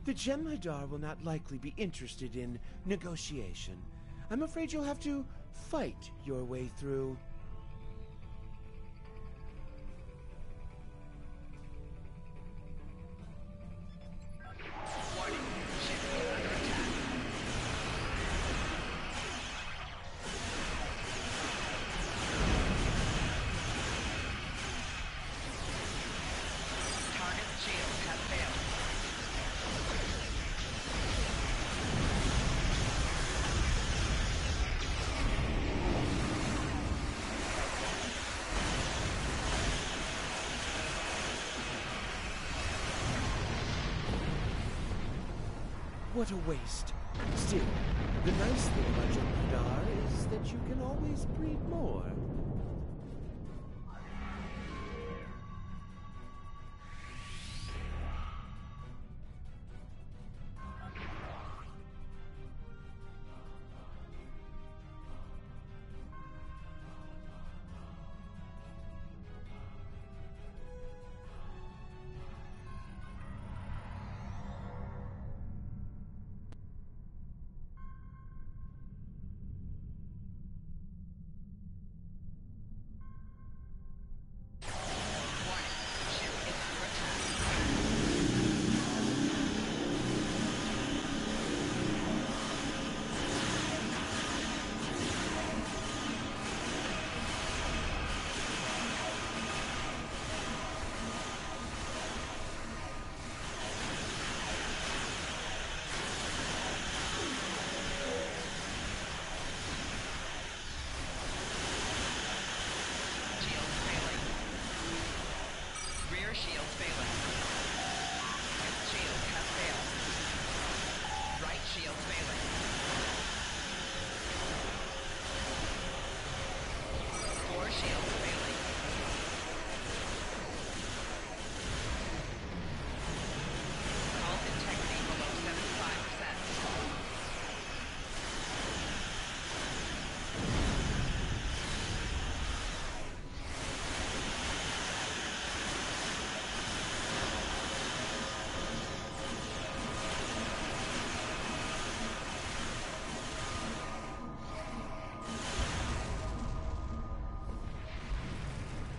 The Jem'Hadar will not likely be interested in negotiation. I'm afraid you'll have to fight your way through. What a waste. Still, the nice thing about Jem'Hadar is that you can always breed more.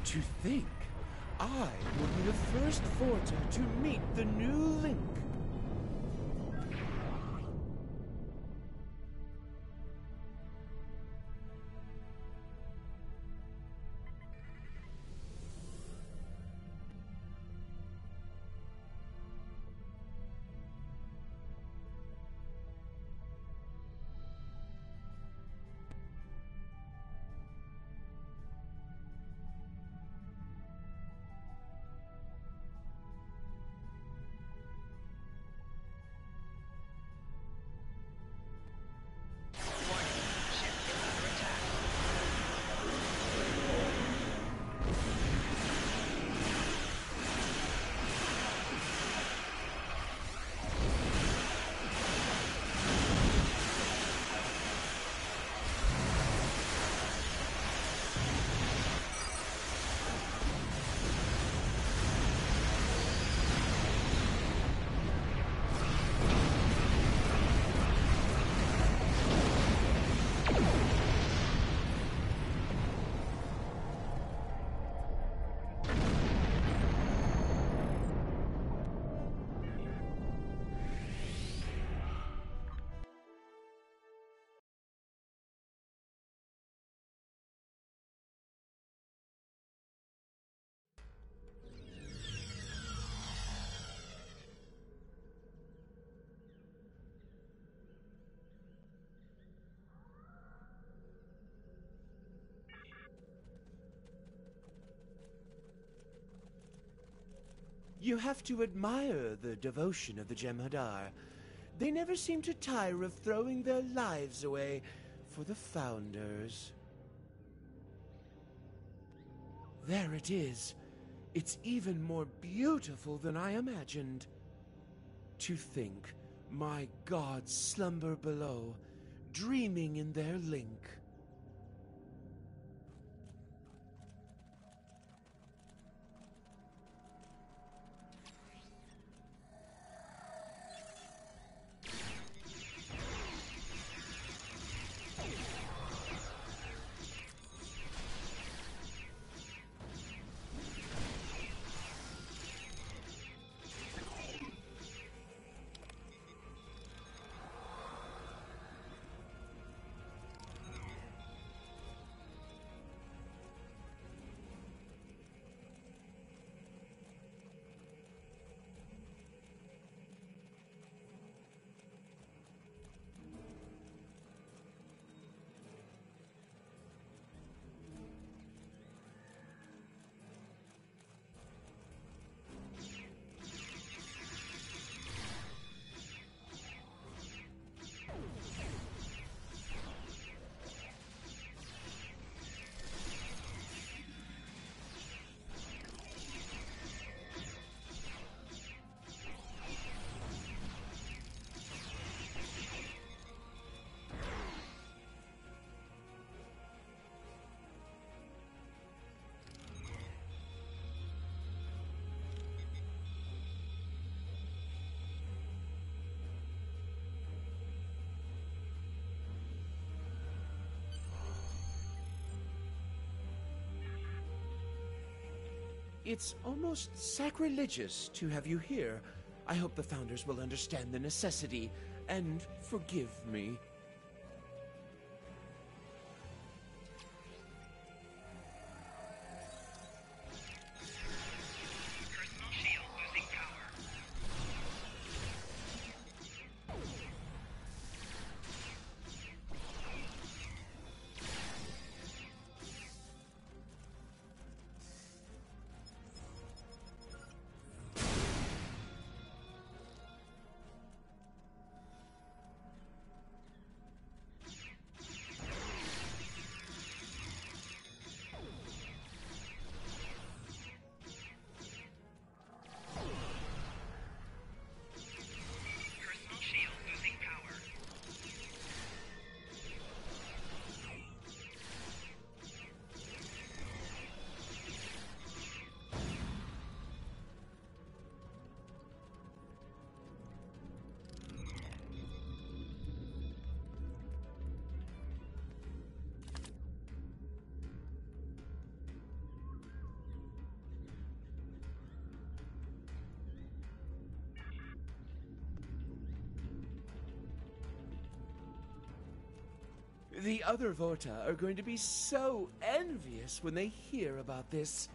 To think, I will be the first Vorta to meet the new Link. You have to admire the devotion of the Jem'Hadar. They never seem to tire of throwing their lives away for the Founders. There it is. It's even more beautiful than I imagined. To think my gods slumber below, dreaming in their Link. It's almost sacrilegious to have you here. I hope the Founders will understand the necessity and forgive me. Personal shield losing power. Personal shield losing power. The other Vorta are going to be so envious when they hear about this.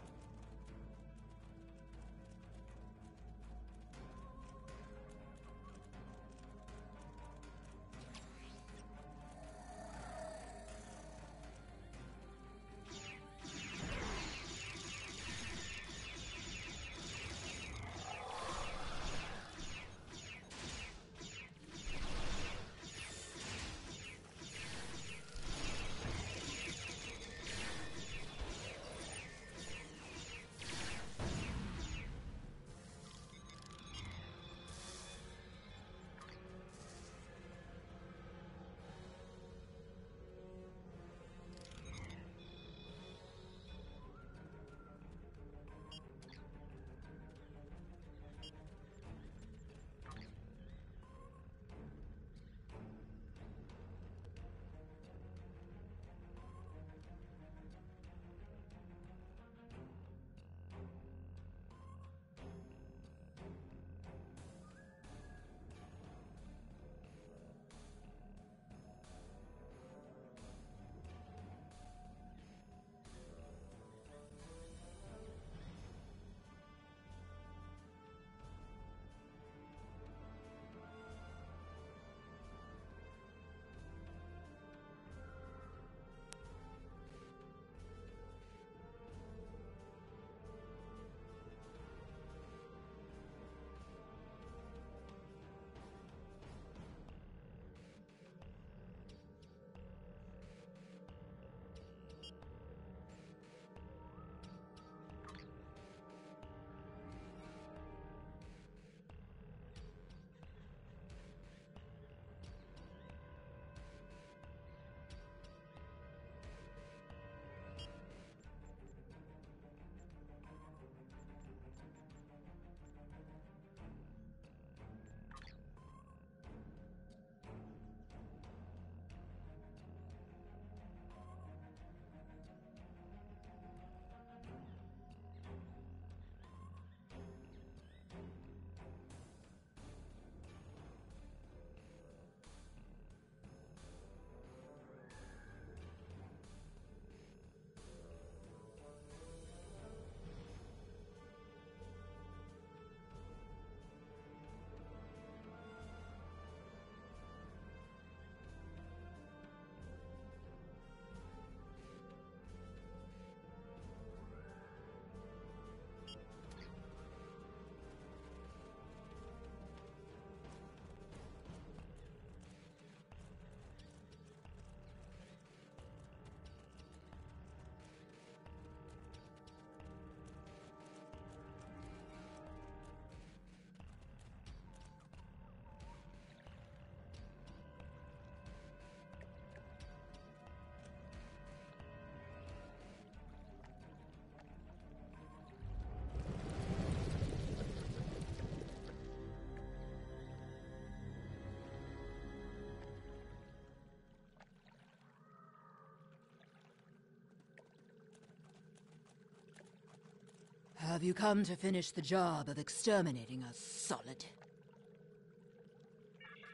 Have you come to finish the job of exterminating us, Solid?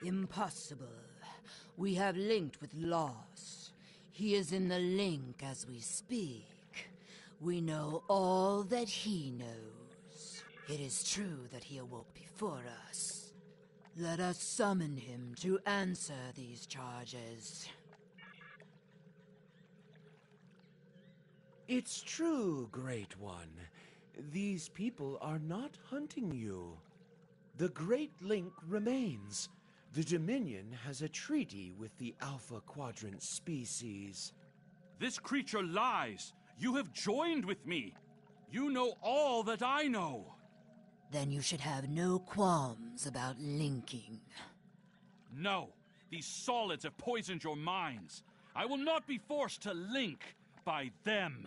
Impossible. We have linked with Lost. He is in the link as we speak. We know all that he knows. It is true that he awoke before us. Let us summon him to answer these charges. It's true, Great One. These people are not hunting you. The Great Link remains. The Dominion has a treaty with the Alpha Quadrant species. This creature lies. You have joined with me. You know all that I know. Then you should have no qualms about linking. No, these solids have poisoned your minds. I will not be forced to link by them.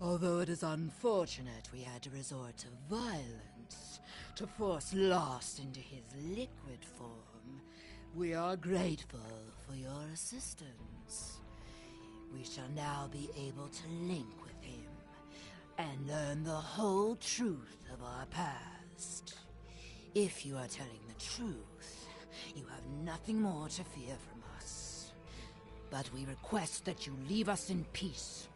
Although it is unfortunate we had to resort to violence to force Lost into his liquid form, we are grateful for your assistance. We shall now be able to link with him and learn the whole truth of our past. If you are telling the truth, you have nothing more to fear from us. But we request that you leave us in peace.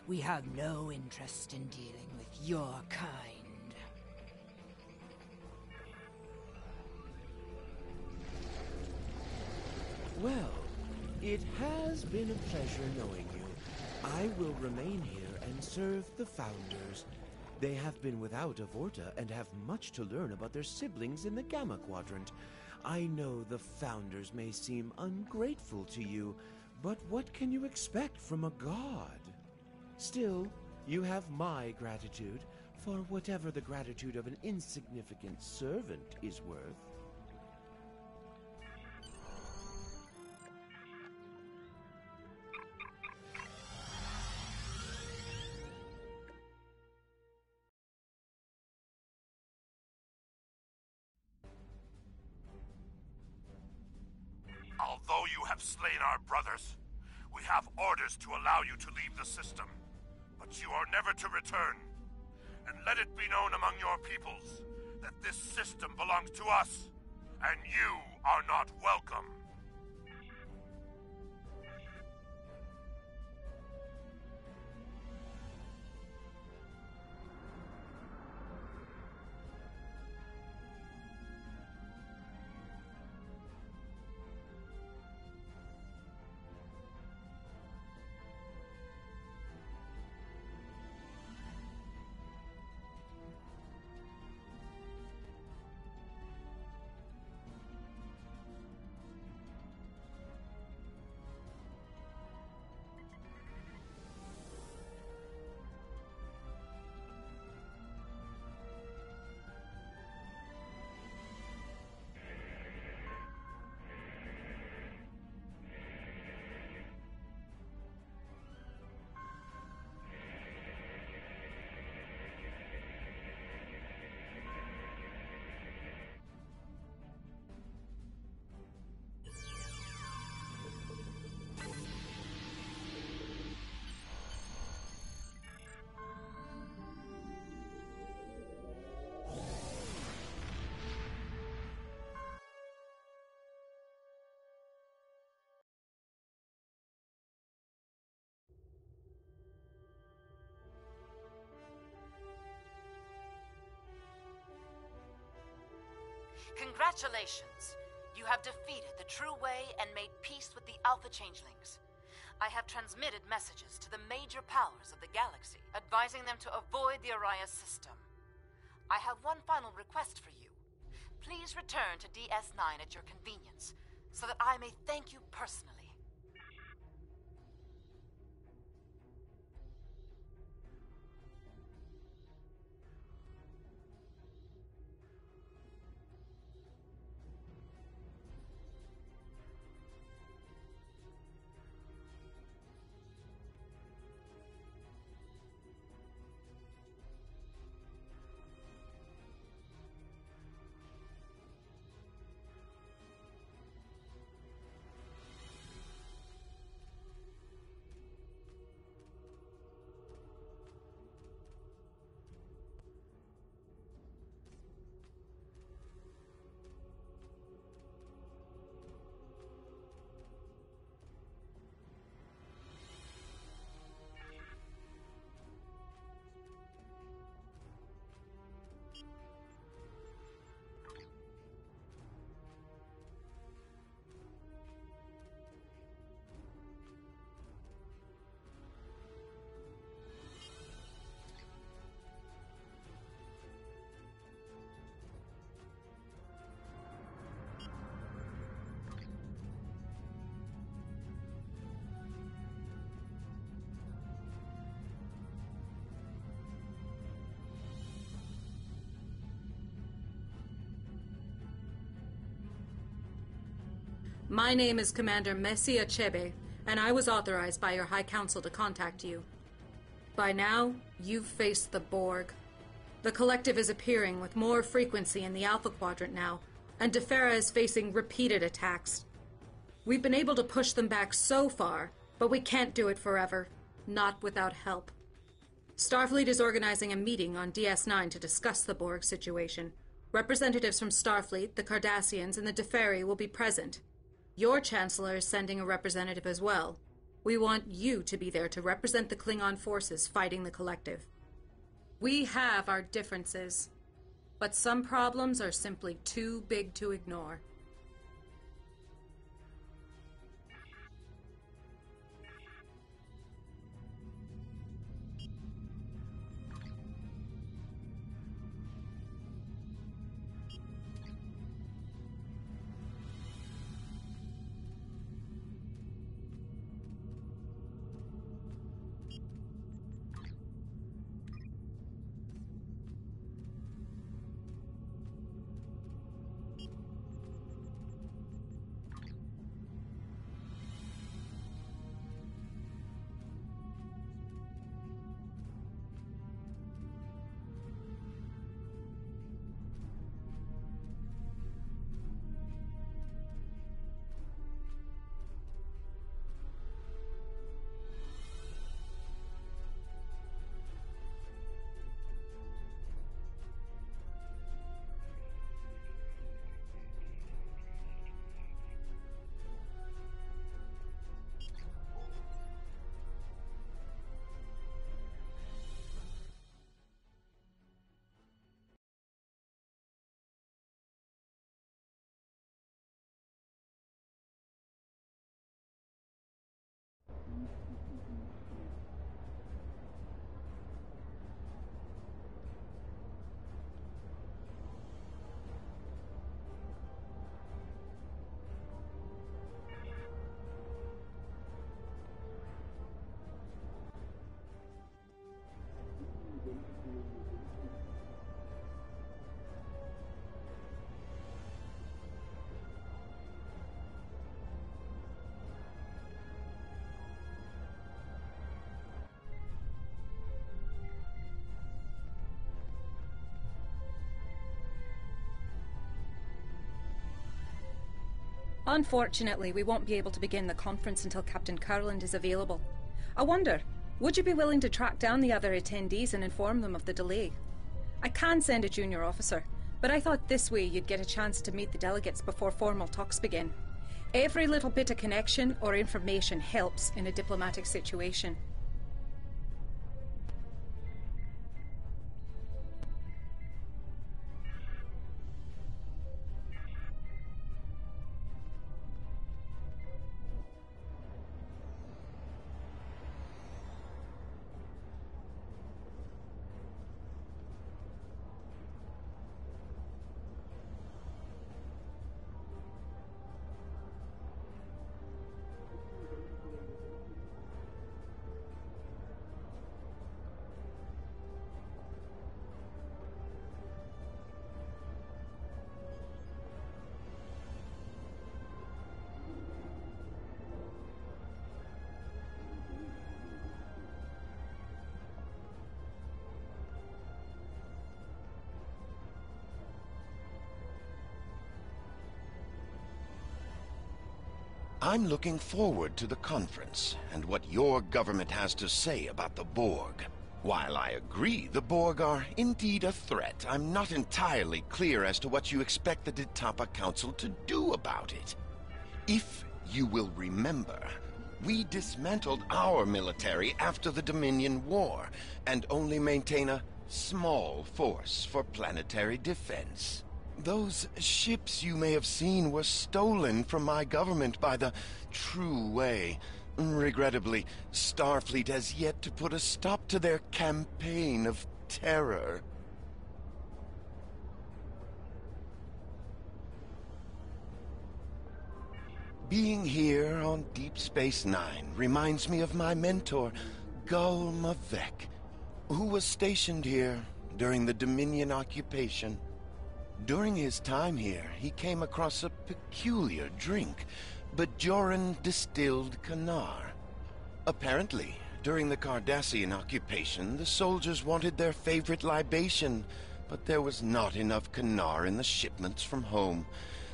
We have no interest in dealing with your kind. Well, it has been a pleasure knowing you. I will remain here and serve the Founders. They have been without a Vorta and have much to learn about their siblings in the Gamma Quadrant. I know the Founders may seem ungrateful to you, but what can you expect from a god? Still, you have my gratitude for whatever the gratitude of an insignificant servant is worth. have slain our brothers. We have orders to allow you to leave the system, but you are never to return. And let it be known among your peoples that this system belongs to us, and you are not welcome. Congratulations! You have defeated the True Way and made peace with the Alpha Changelings. I have transmitted messages to the major powers of the galaxy, advising them to avoid the Arias system. I have one final request for you. Please return to DS9 at your convenience, so that I may thank you personally. My name is Commander Messi Achebe, and I was authorized by your High Council to contact you. By now, you've faced the Borg. The Collective is appearing with more frequency in the Alpha Quadrant now, and Defera is facing repeated attacks. We've been able to push them back so far, but we can't do it forever. Not without help. Starfleet is organizing a meeting on DS9 to discuss the Borg situation. Representatives from Starfleet, the Cardassians, and the Deferi will be present. Your Chancellor is sending a representative as well. We want you to be there to represent the Klingon forces fighting the Collective. We have our differences, but some problems are simply too big to ignore. Unfortunately, we won't be able to begin the conference until Captain Kurland is available. I wonder, would you be willing to track down the other attendees and inform them of the delay? I can send a junior officer, but I thought this way you'd get a chance to meet the delegates before formal talks begin. Every little bit of connection or information helps in a diplomatic situation. I'm looking forward to the conference and what your government has to say about the Borg. While I agree the Borg are indeed a threat, I'm not entirely clear as to what you expect the Ditapa Council to do about it. If you will remember, we dismantled our military after the Dominion War and only maintain a small force for planetary defense. Those ships you may have seen were stolen from my government by the True Way. Regrettably, Starfleet has yet to put a stop to their campaign of terror. Being here on Deep Space Nine reminds me of my mentor, Gul Mavek, who was stationed here during the Dominion occupation. During his time here, he came across a peculiar drink, Bajoran distilled Kanar. Apparently, during the Cardassian occupation, the soldiers wanted their favorite libation, but there was not enough Kanar in the shipments from home.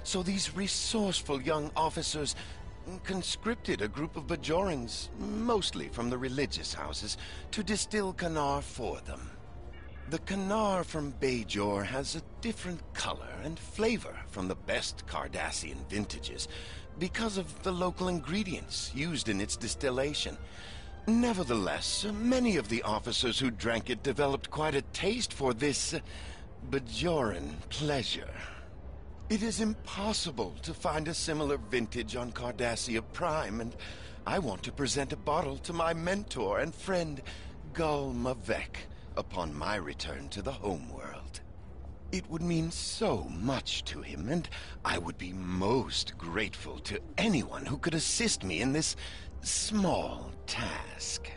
So these resourceful young officers conscripted a group of Bajorans, mostly from the religious houses, to distill Kanar for them. The Kanar from Bajor has a different color and flavor from the best Cardassian vintages because of the local ingredients used in its distillation. Nevertheless, many of the officers who drank it developed quite a taste for this Bajoran pleasure. It is impossible to find a similar vintage on Cardassia Prime, and I want to present a bottle to my mentor and friend, Gul Mavek, upon my return to the homeworld. It would mean so much to him, and I would be most grateful to anyone who could assist me in this small task.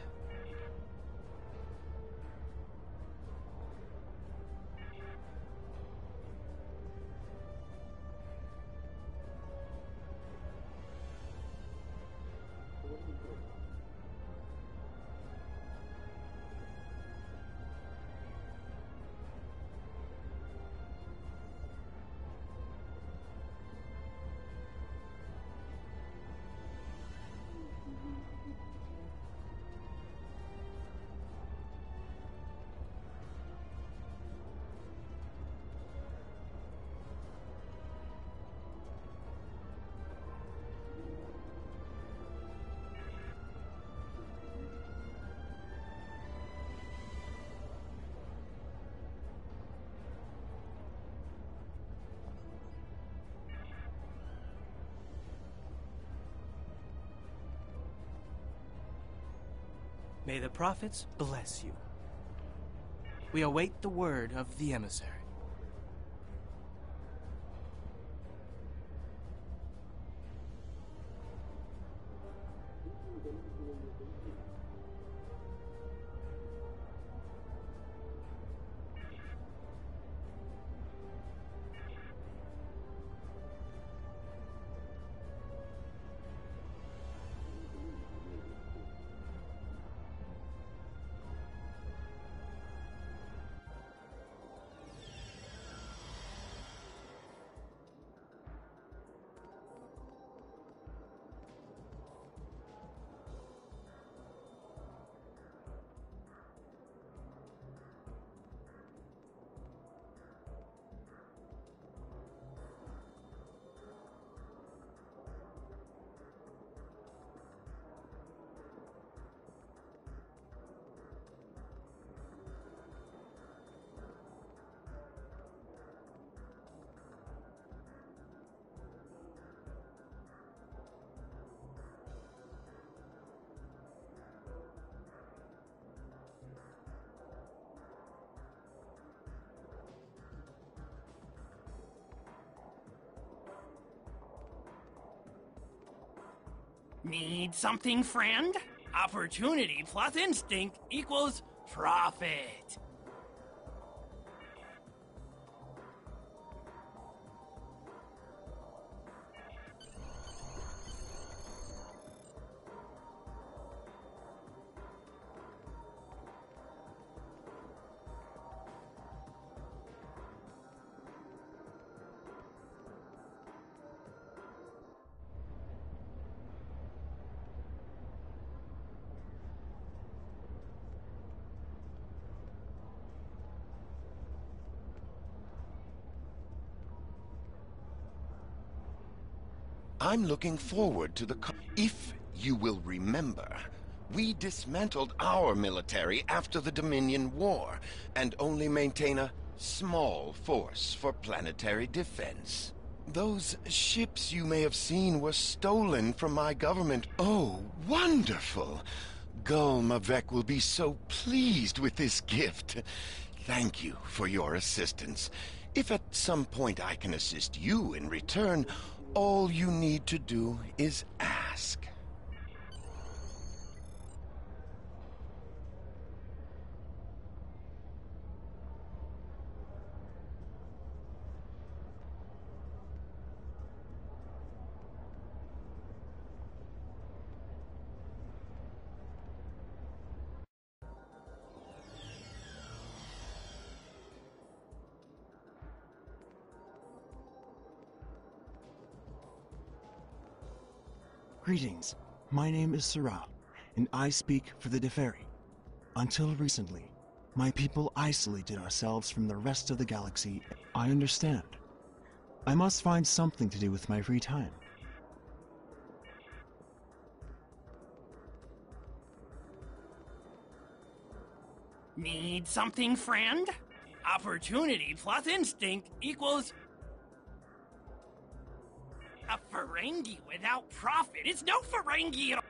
May the prophets bless you. We await the word of the emissary. Need something, friend? Opportunity plus instinct equals profit. I'm looking forward to the If you will remember, we dismantled our military after the Dominion War, and only maintain a small force for planetary defense. Those ships you may have seen were stolen from my government. Oh, wonderful! Gul Mavek will be so pleased with this gift. Thank you for your assistance. If at some point I can assist you in return, all you need to do is ask. Greetings. My name is Sarah, and I speak for the Deferi. Until recently, my people isolated ourselves from the rest of the galaxy. I understand. I must find something to do with my free time. Need something, friend? Opportunity plus instinct equals... A Ferengi without profit is no Ferengi at all.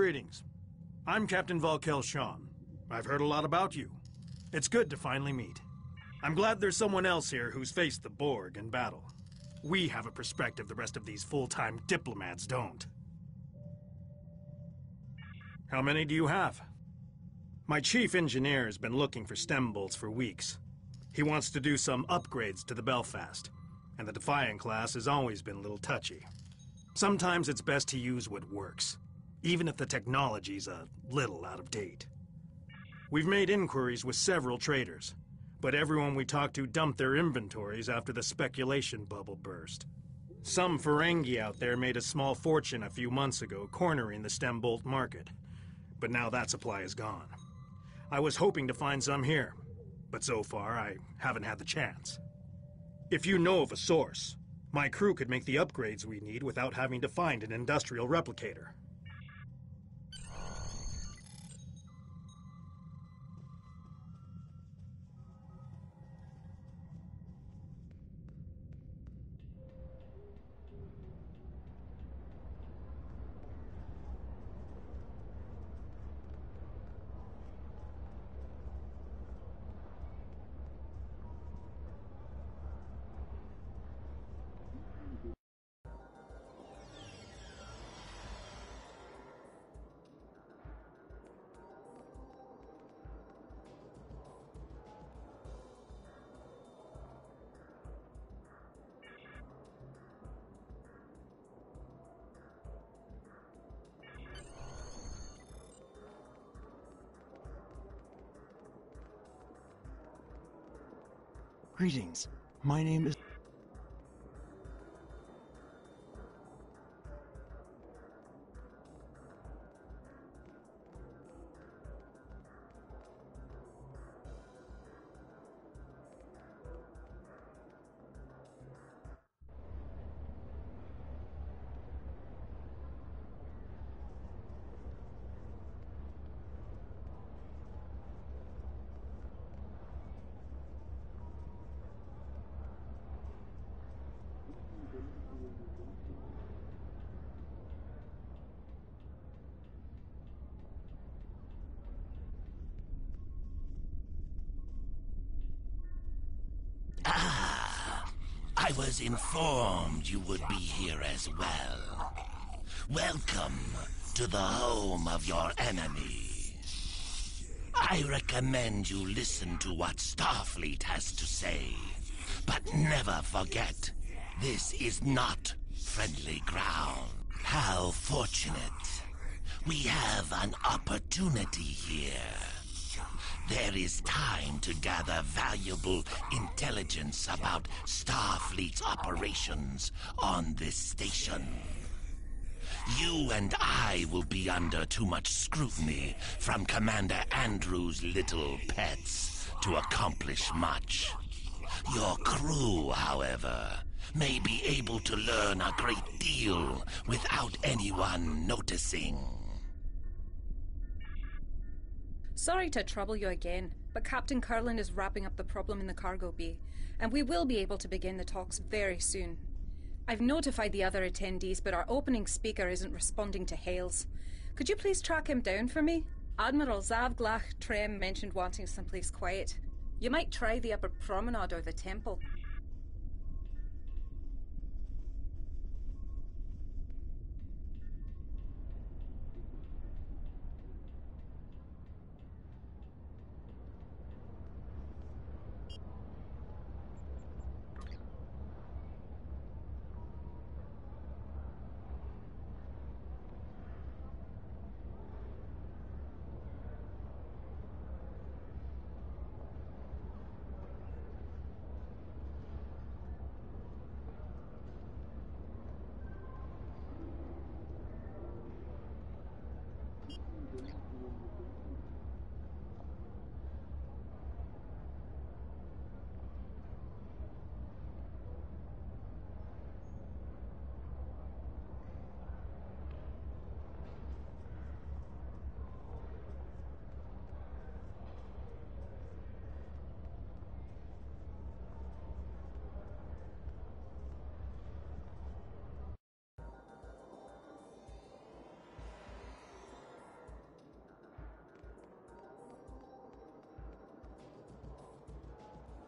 Greetings. I'm Captain Volkel Sean. I've heard a lot about you. It's good to finally meet. I'm glad there's someone else here who's faced the Borg in battle. We have a perspective the rest of these full-time diplomats don't. How many do you have? My chief engineer has been looking for stem bolts for weeks. He wants to do some upgrades to the Belfast, and the Defiant class has always been a little touchy. Sometimes it's best to use what works, even if the technology's a little out of date. We've made inquiries with several traders, but everyone we talked to dumped their inventories after the speculation bubble burst. Some Ferengi out there made a small fortune a few months ago cornering the stem bolt market, but now that supply is gone. I was hoping to find some here, but so far I haven't had the chance. If you know of a source, my crew could make the upgrades we need without having to find an industrial replicator. Greetings. My name is... I was informed you would be here as well. Welcome to the home of your enemy. I recommend you listen to what Starfleet has to say, but never forget, this is not friendly ground. How fortunate. We have an opportunity here. There is time to gather valuable intelligence about Starfleet's operations on this station. You and I will be under too much scrutiny from Commander Andrew's little pets to accomplish much. Your crew, however, may be able to learn a great deal without anyone noticing. Sorry to trouble you again, but Captain Curlin is wrapping up the problem in the cargo bay, and we will be able to begin the talks very soon. I've notified the other attendees, but our opening speaker isn't responding to hails. Could you please track him down for me? Admiral Zavglach Trem mentioned wanting someplace quiet. You might try the upper promenade or the temple.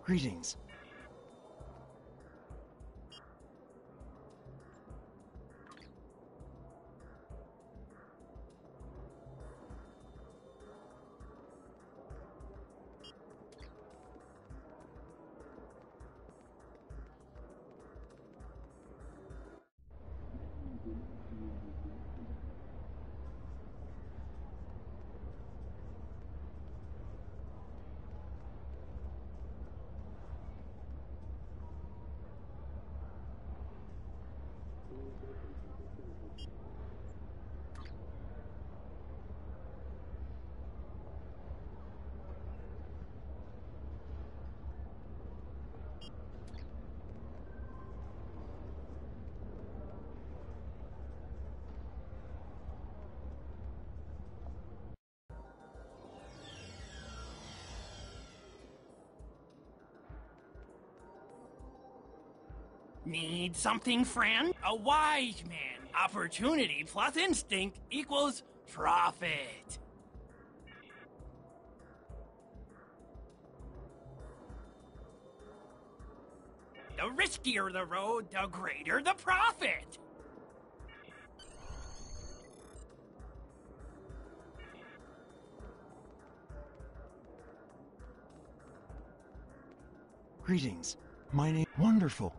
Greetings. Need something, friend? A wise man. Opportunity plus instinct equals profit. The riskier the road, the greater the profit. Greetings. My name... Wonderful.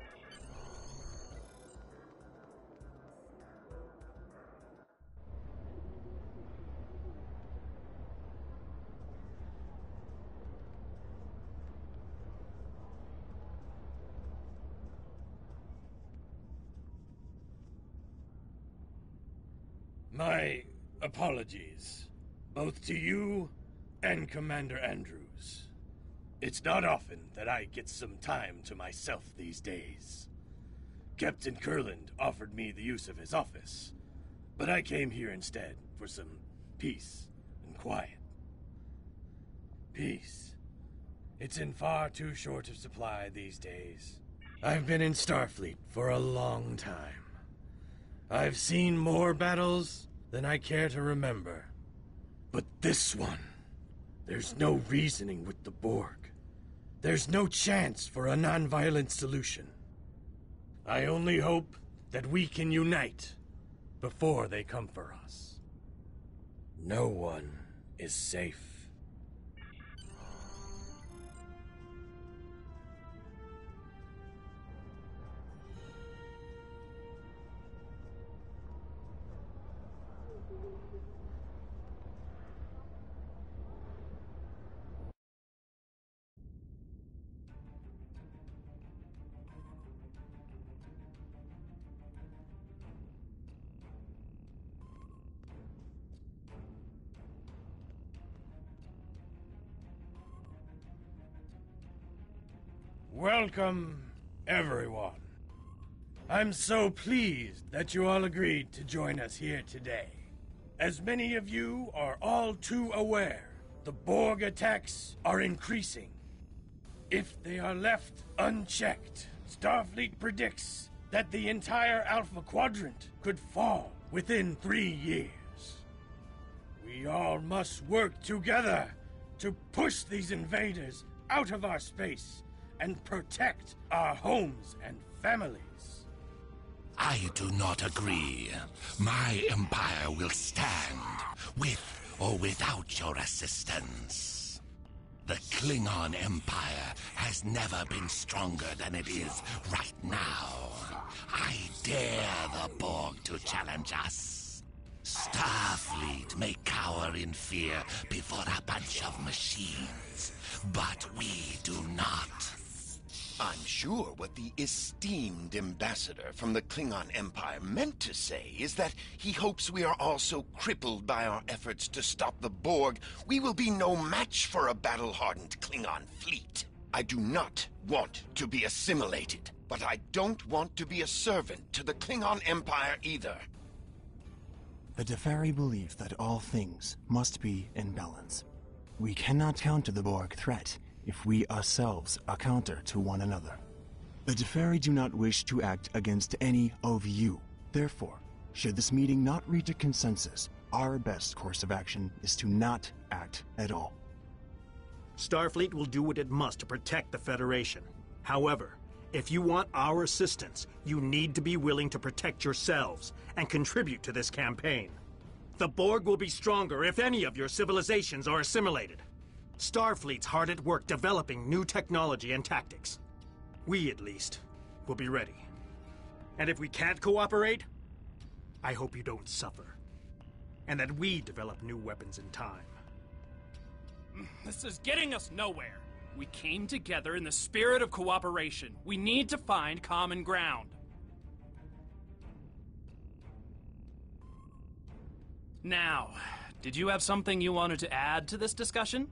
My apologies, both to you and Commander Andrews. It's not often that I get some time to myself these days. Captain Kurland offered me the use of his office, but I came here instead for some peace and quiet. Peace. It's in far too short of supply these days. I've been in Starfleet for a long time. I've seen more battles than I care to remember. But this one, there's no reasoning with the Borg. There's no chance for a non-violent solution. I only hope that we can unite before they come for us. No one is safe. Welcome, everyone. I'm so pleased that you all agreed to join us here today. As many of you are all too aware, the Borg attacks are increasing. If they are left unchecked, Starfleet predicts that the entire Alpha Quadrant could fall within 3 years. We all must work together to push these invaders out of our space and protect our homes and families. I do not agree. My empire will stand, with or without your assistance. The Klingon Empire has never been stronger than it is right now. I dare the Borg to challenge us. Starfleet may cower in fear before a bunch of machines, but we do not. I'm sure what the esteemed ambassador from the Klingon Empire meant to say is that he hopes we are all so crippled by our efforts to stop the Borg, we will be no match for a battle-hardened Klingon fleet. I do not want to be assimilated, but I don't want to be a servant to the Klingon Empire either. The Deferi believe that all things must be in balance. We cannot counter the Borg threat if we ourselves are counter to one another. The Deferi do not wish to act against any of you. Therefore, should this meeting not reach a consensus, our best course of action is to not act at all. Starfleet will do what it must to protect the Federation. However, if you want our assistance, you need to be willing to protect yourselves and contribute to this campaign. The Borg will be stronger if any of your civilizations are assimilated. Starfleet's hard at work developing new technology and tactics. We, at least, will be ready. And if we can't cooperate, I hope you don't suffer. And that we develop new weapons in time. This is getting us nowhere. We came together in the spirit of cooperation. We need to find common ground. Now, did you have something you wanted to add to this discussion?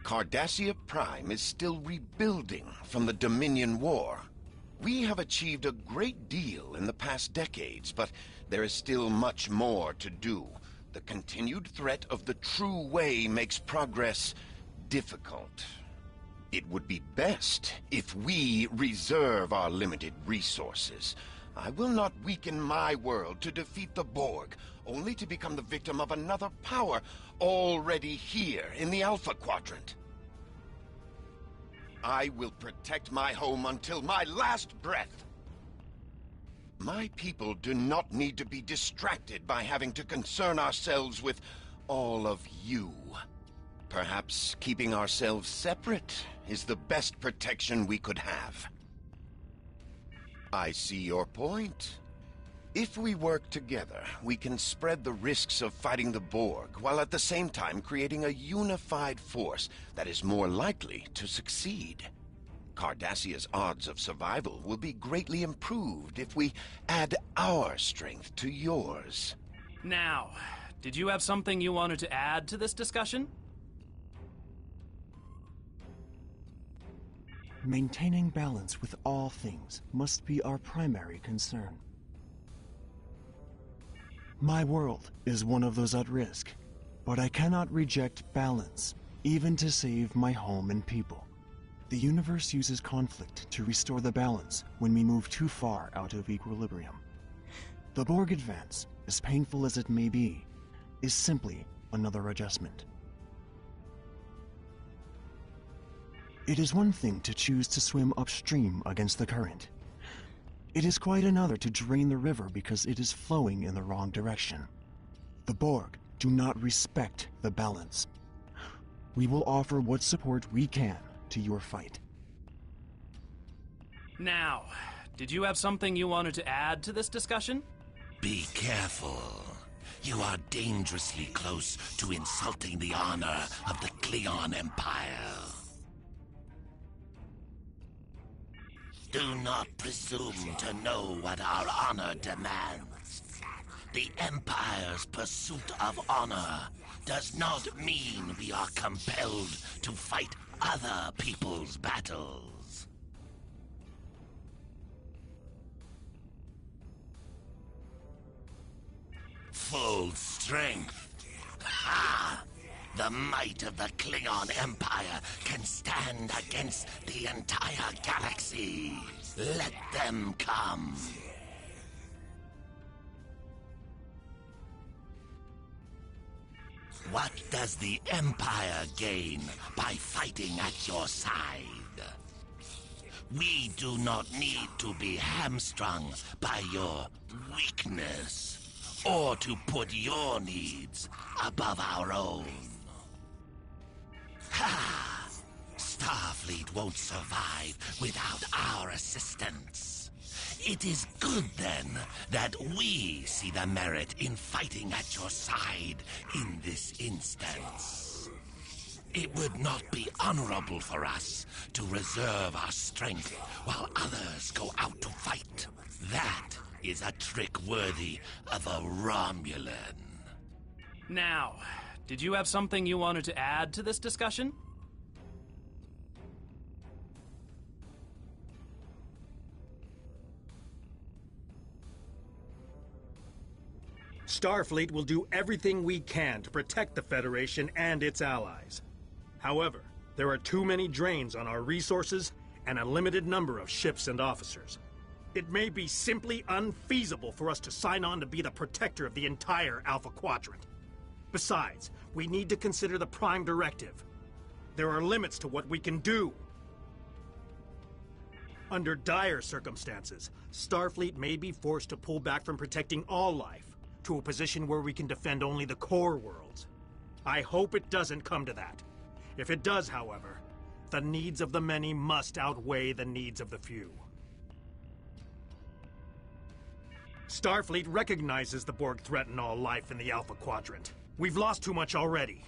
Cardassia Prime is still rebuilding from the Dominion War. We have achieved a great deal in the past decades, but there is still much more to do. The continued threat of the True Way makes progress difficult. It would be best if we reserve our limited resources. I will not weaken my world to defeat the Borg, only to become the victim of another power already here in the Alpha Quadrant. I will protect my home until my last breath. My people do not need to be distracted by having to concern ourselves with all of you. Perhaps keeping ourselves separate is the best protection we could have. I see your point. If we work together, we can spread the risks of fighting the Borg, while at the same time creating a unified force that is more likely to succeed. Cardassia's odds of survival will be greatly improved if we add our strength to yours. Now, did you have something you wanted to add to this discussion? Maintaining balance with all things must be our primary concern. My world is one of those at risk, but I cannot reject balance, even to save my home and people. The universe uses conflict to restore the balance when we move too far out of equilibrium. The Borg advance, as painful as it may be, is simply another adjustment. It is one thing to choose to swim upstream against the current. It is quite another to drain the river because it is flowing in the wrong direction. The Borg do not respect the balance. We will offer what support we can to your fight. Now, did you have something you wanted to add to this discussion? Be careful. You are dangerously close to insulting the honor of the Klingon Empire. Do not presume to know what our honor demands. The Empire's pursuit of honor does not mean we are compelled to fight other people's battles. Full strength. Ha! The might of the Klingon Empire can stand against the entire galaxy. Let them come. What does the Empire gain by fighting at your side? We do not need to be hamstrung by your weakness, or to put your needs above our own. Ha! Starfleet won't survive without our assistance. It is good, then, that we see the merit in fighting at your side in this instance. It would not be honorable for us to reserve our strength while others go out to fight. That is a trick worthy of a Romulan. Now, did you have something you wanted to add to this discussion? Starfleet will do everything we can to protect the Federation and its allies. However, there are too many drains on our resources and a limited number of ships and officers. It may be simply unfeasible for us to sign on to be the protector of the entire Alpha Quadrant. Besides, we need to consider the Prime Directive. There are limits to what we can do. Under dire circumstances, Starfleet may be forced to pull back from protecting all life to a position where we can defend only the core worlds. I hope it doesn't come to that. If it does, however, the needs of the many must outweigh the needs of the few. Starfleet recognizes the Borg threaten all life in the Alpha Quadrant. We've lost too much already.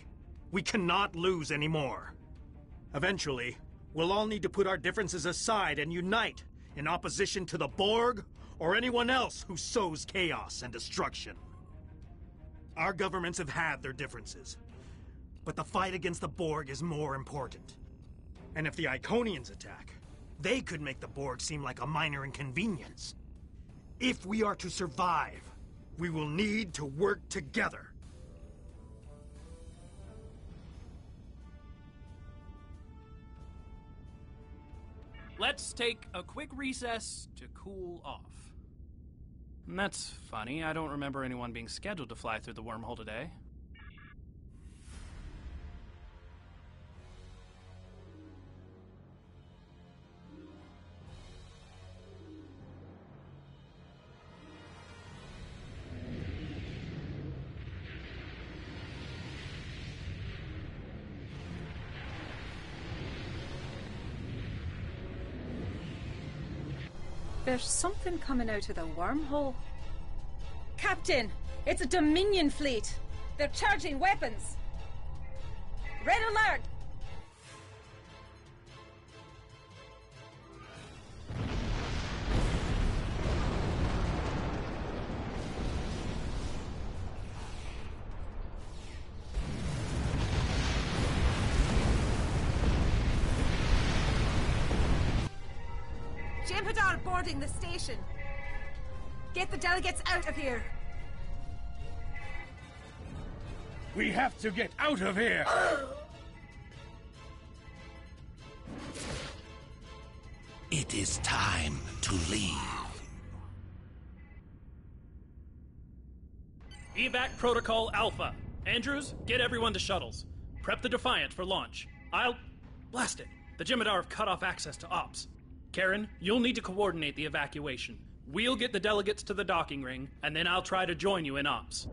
We cannot lose anymore. Eventually, we'll all need to put our differences aside and unite in opposition to the Borg or anyone else who sows chaos and destruction. Our governments have had their differences, but the fight against the Borg is more important. And if the Iconians attack, they could make the Borg seem like a minor inconvenience. If we are to survive, we will need to work together. Let's take a quick recess to cool off. That's funny. I don't remember anyone being scheduled to fly through the wormhole today. There's something coming out of the wormhole. Captain! It's a Dominion fleet! They're charging weapons! Red alert! Jem'Hadar boarding the station. Get the delegates out of here. We have to get out of here! It is time to leave. Evac Protocol Alpha. Andrews, get everyone to shuttles. Prep the Defiant for launch. Blast it. The Jem'Hadar have cut off access to ops. Karen, you'll need to coordinate the evacuation. We'll get the delegates to the docking ring, and then I'll try to join you in ops.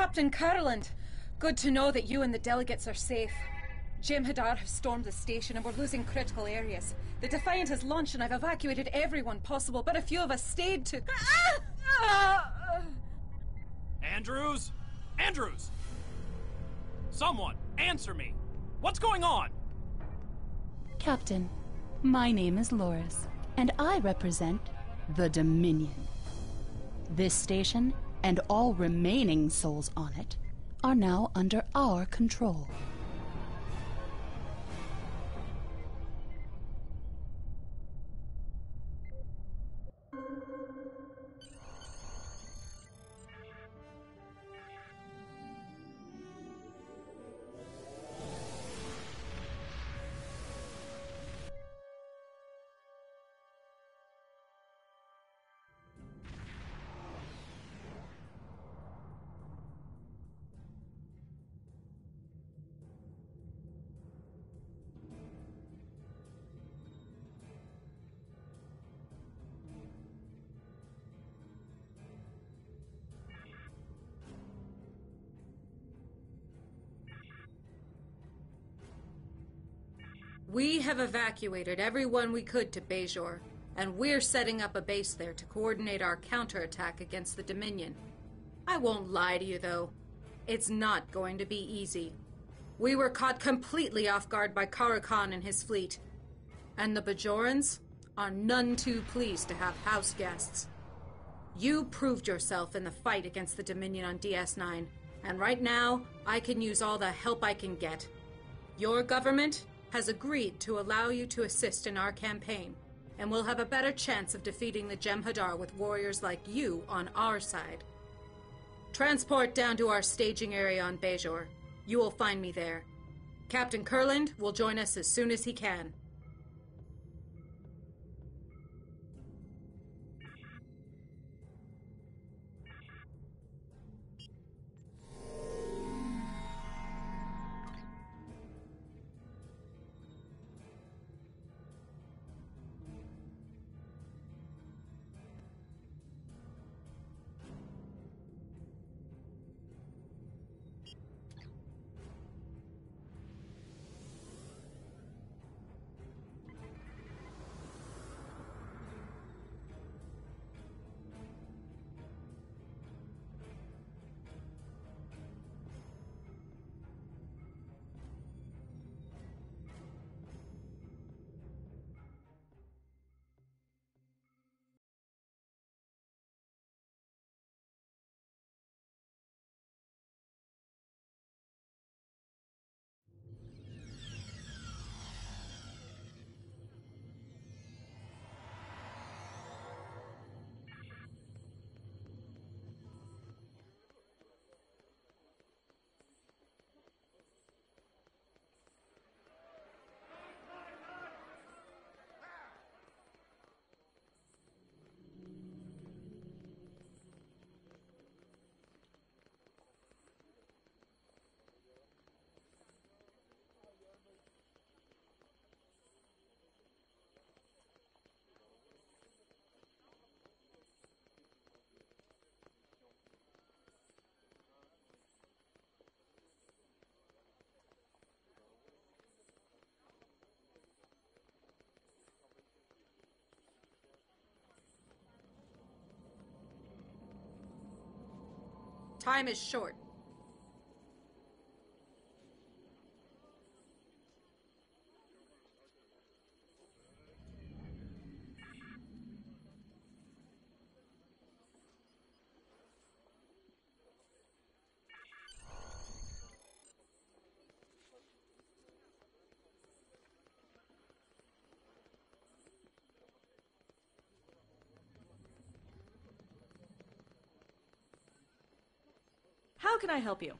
Captain Curland. Good to know that you and the delegates are safe. Jem'Hadar has stormed the station and we're losing critical areas. The Defiant has launched and I've evacuated everyone possible, but a few of us stayed to... Andrews? Andrews! Someone, answer me! What's going on? Captain, my name is Loris, and I represent the Dominion. This station, and all remaining souls on it, are now under our control. We have evacuated everyone we could to Bajor, and we're setting up a base there to coordinate our counterattack against the Dominion. I won't lie to you, though. It's not going to be easy. We were caught completely off guard by Kara Khan and his fleet, and the Bajorans are none too pleased to have house guests. You proved yourself in the fight against the Dominion on DS9, and right now, I can use all the help I can get. Your government has agreed to allow you to assist in our campaign, and we'll have a better chance of defeating the Jem'Hadar with warriors like you on our side. Transport down to our staging area on Bajor. You will find me there. Captain Kurland will join us as soon as he can. Time is short. How can I help you?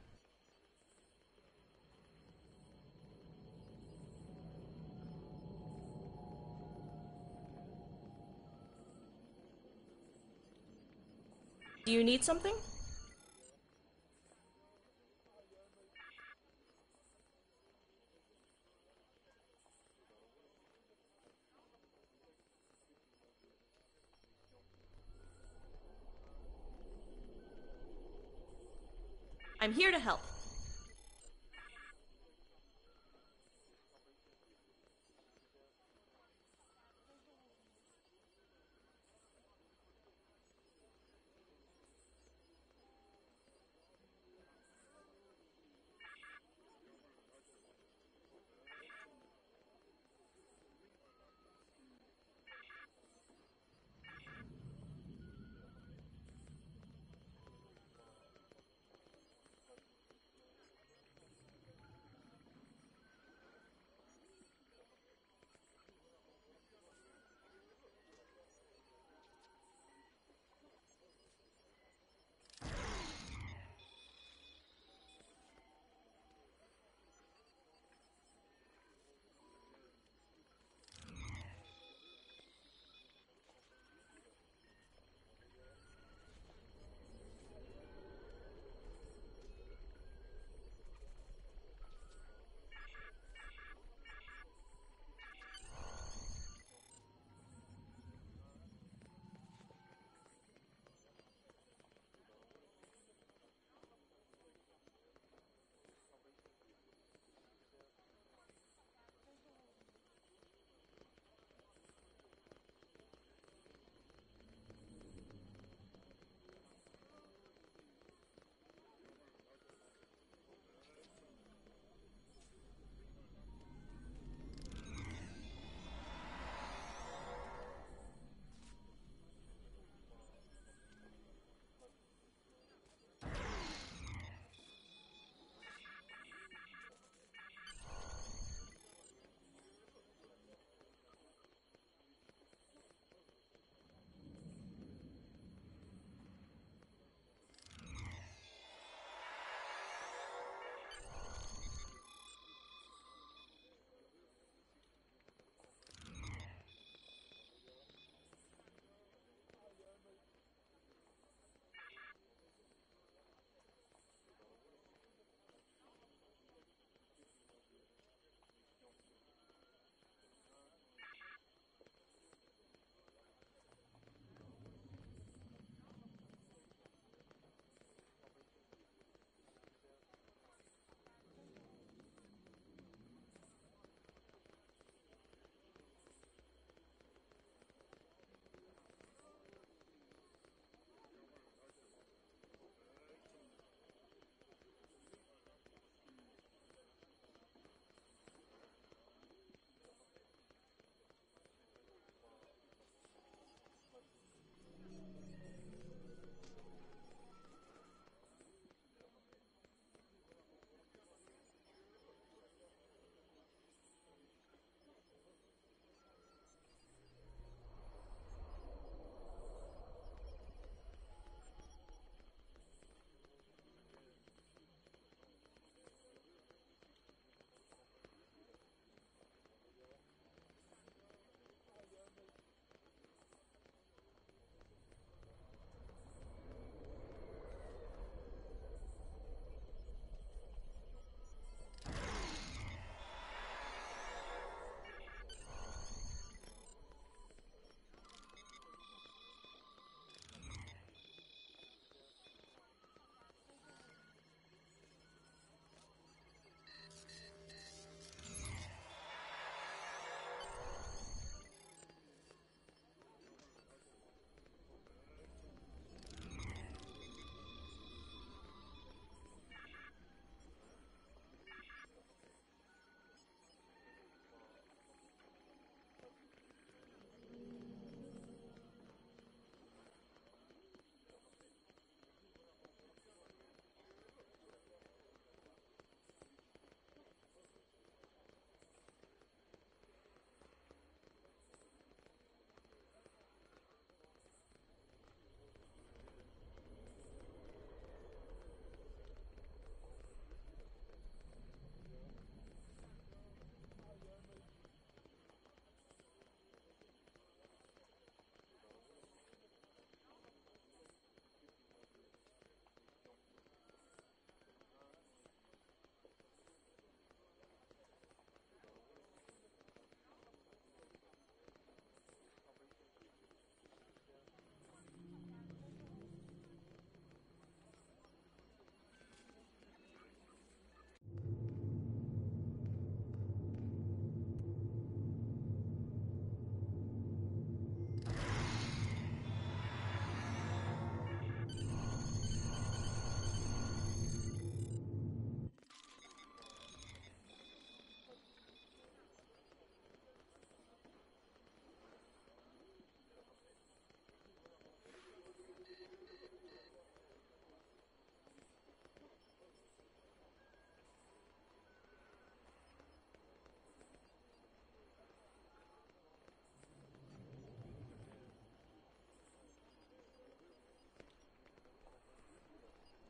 Do you need something? I'm here to help.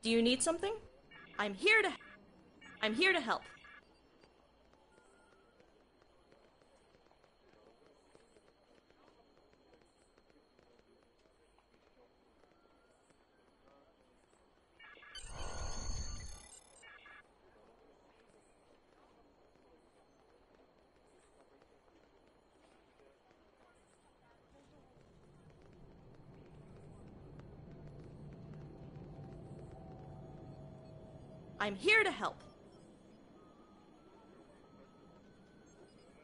Do you need something? I'm here to help. I'm here to help.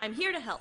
I'm here to help.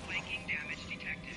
Flanking damage detected.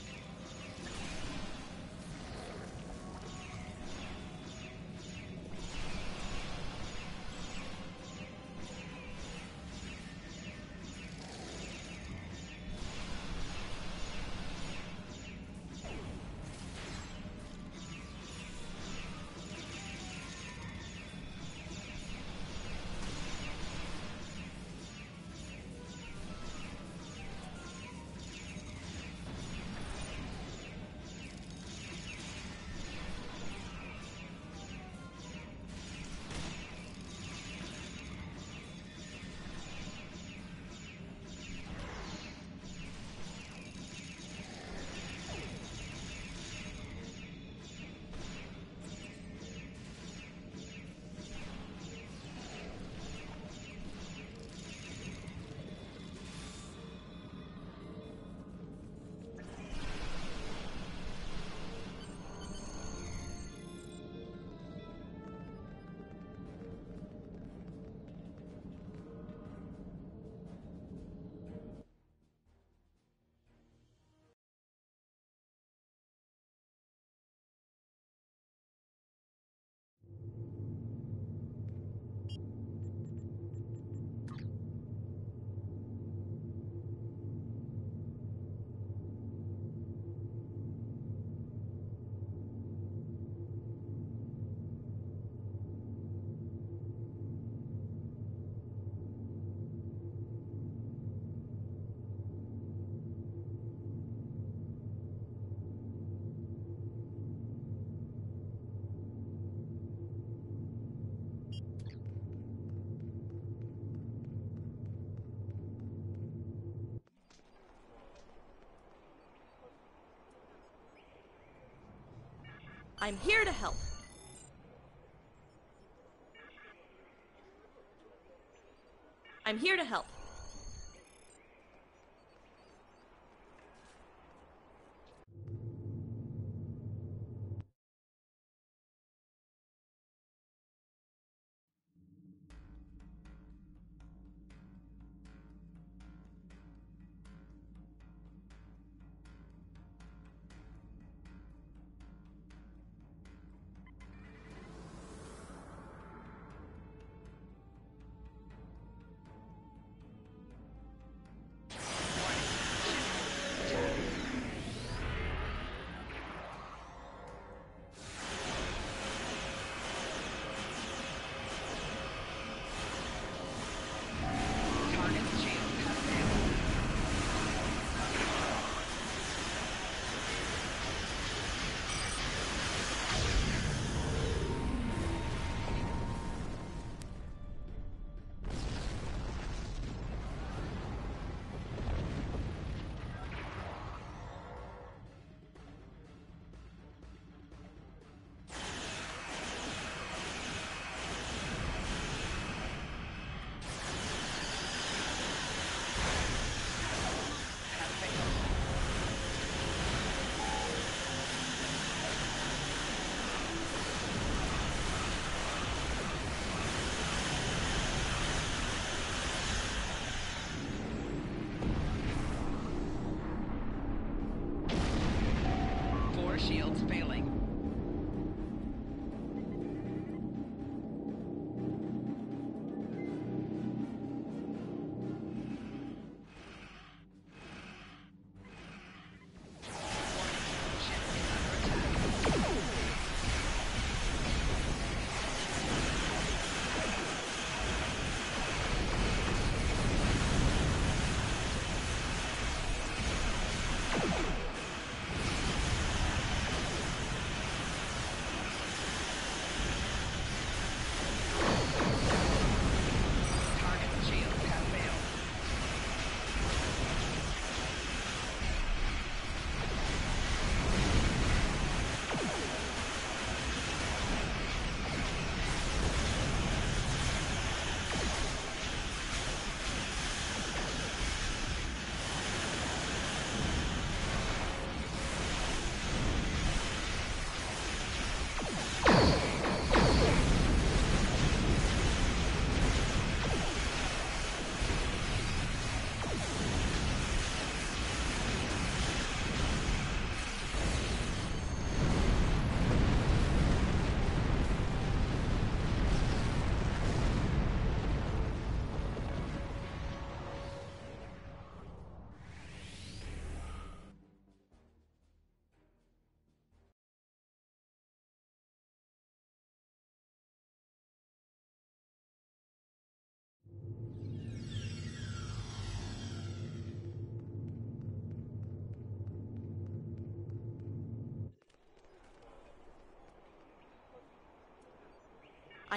I'm here to help. I'm here to help. Core shields failing.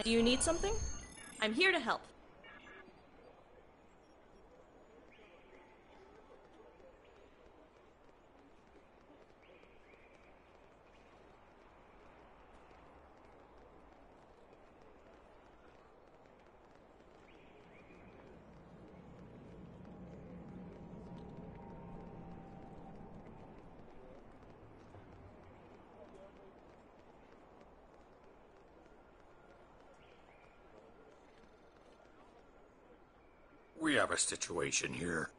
Do you need something? I'm here to help. We have a situation here.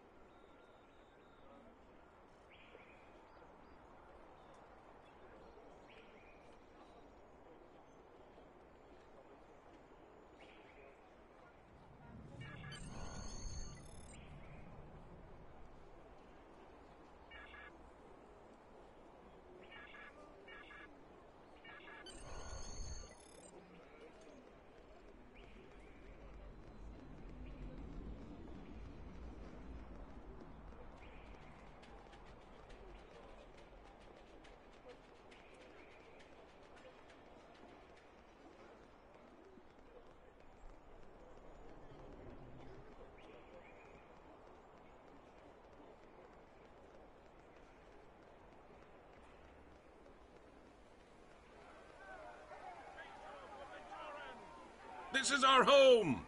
This is our home!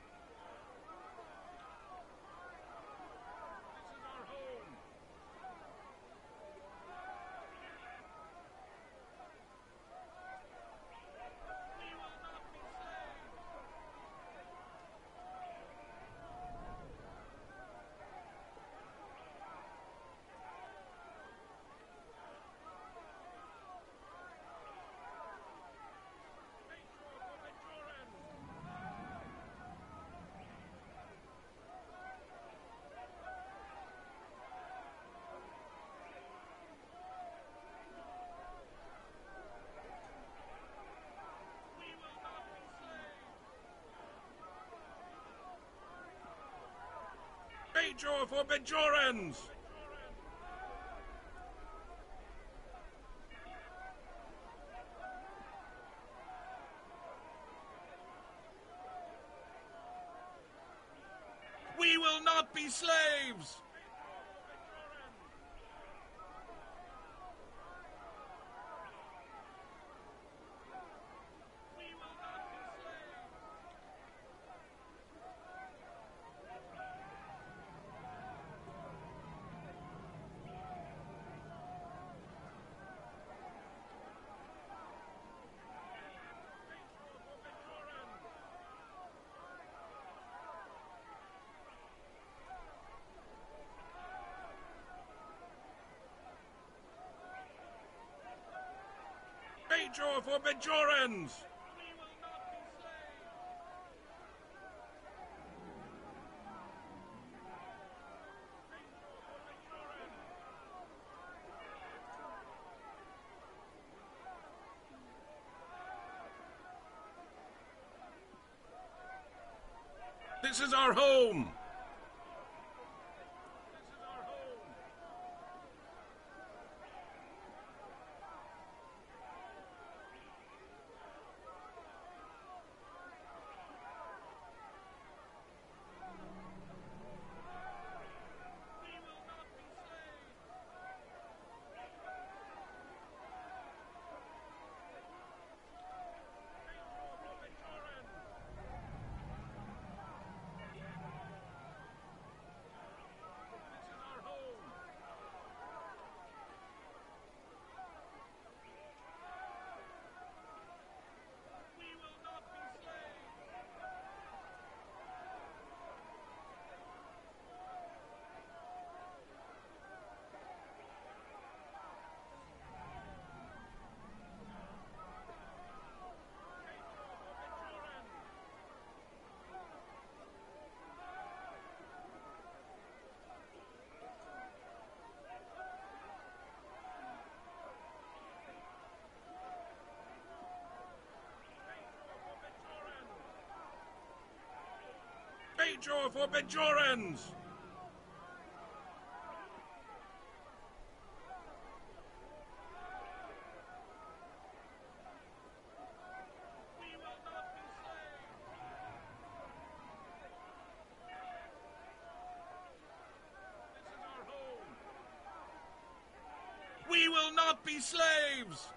Major for Bajorans! We will not be slaves! Major for Bajorans! This is our home! Major for Bajorans! We will not be slaves!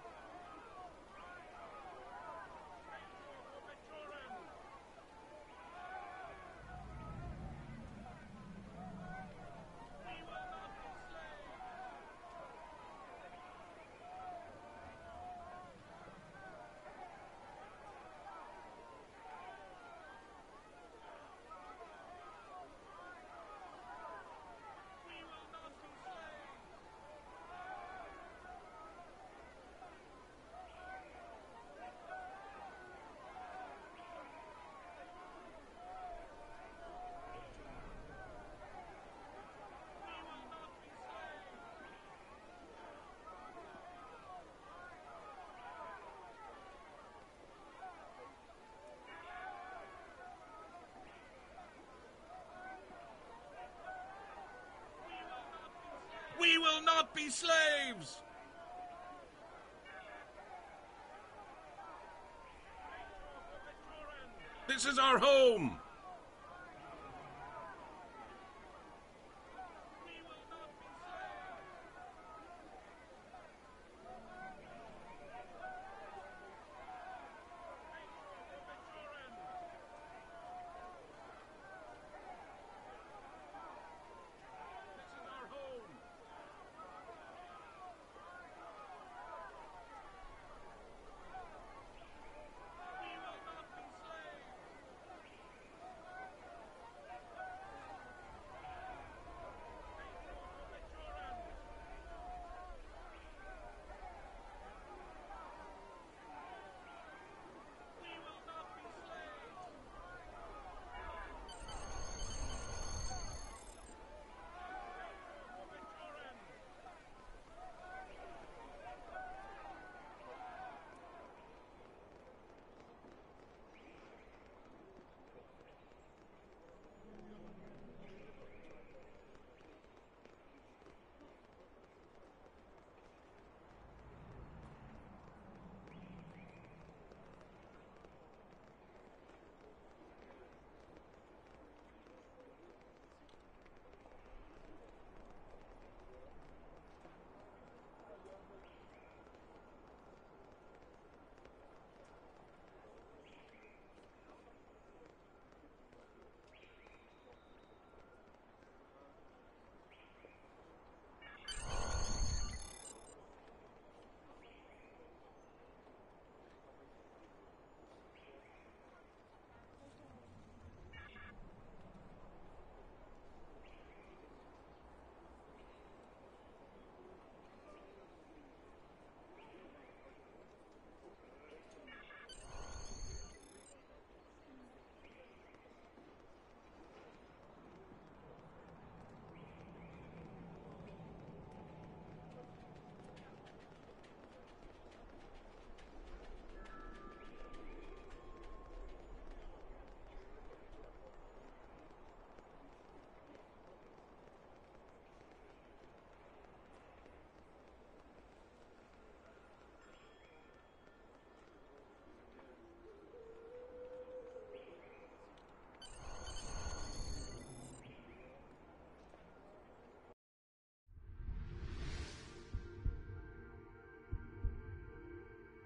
We will not be slaves! This is our home!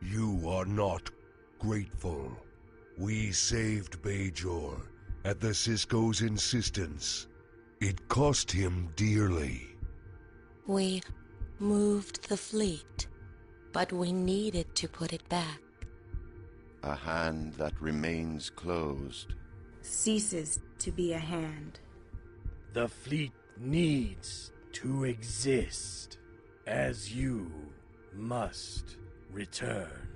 You are not grateful. We saved Bajor at the Cisco's insistence. It cost him dearly. We moved the fleet, but we needed to put it back. A hand that remains closed ceases to be a hand. The fleet needs to exist, as you must return.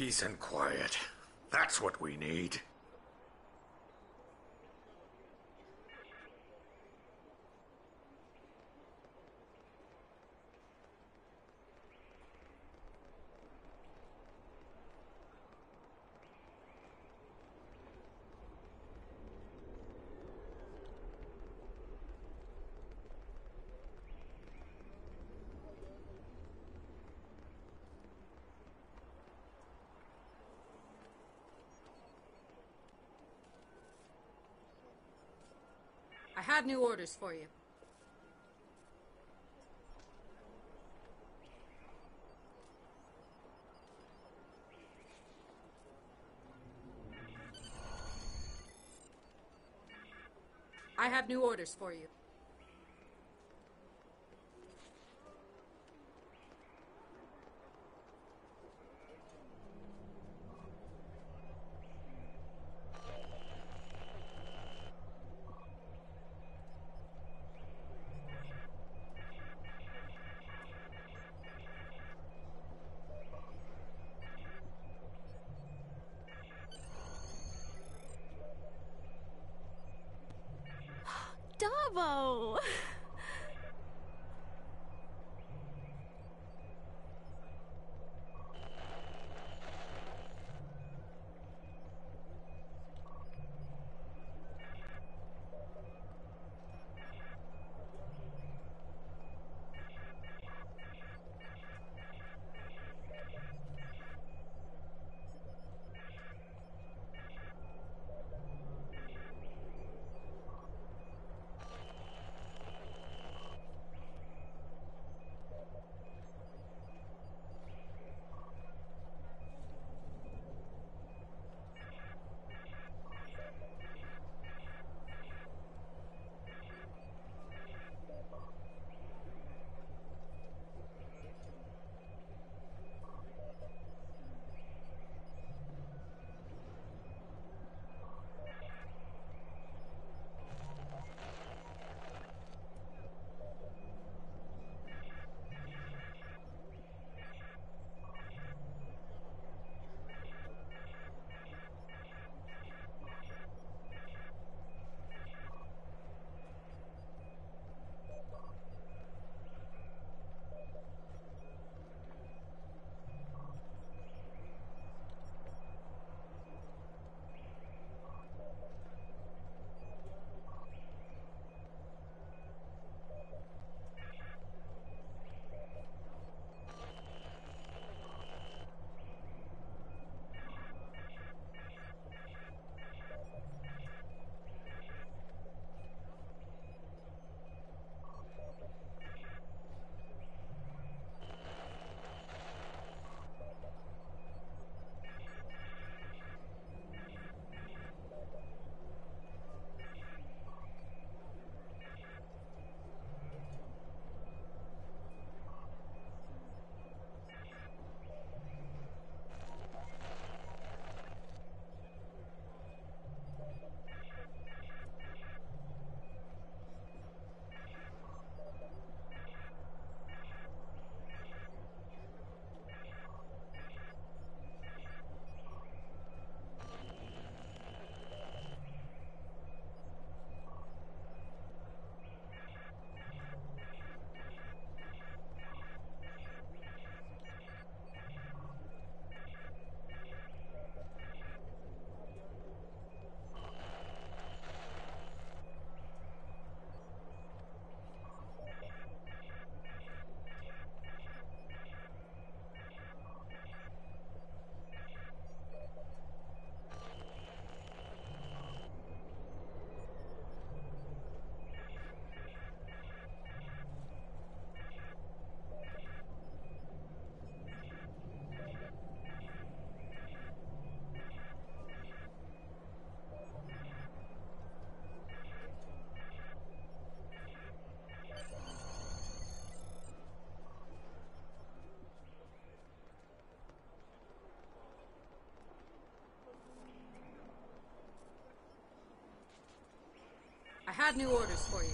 Peace and quiet. That's what we need. I had new orders for you. I have new orders for you. Davo! I had new orders for you.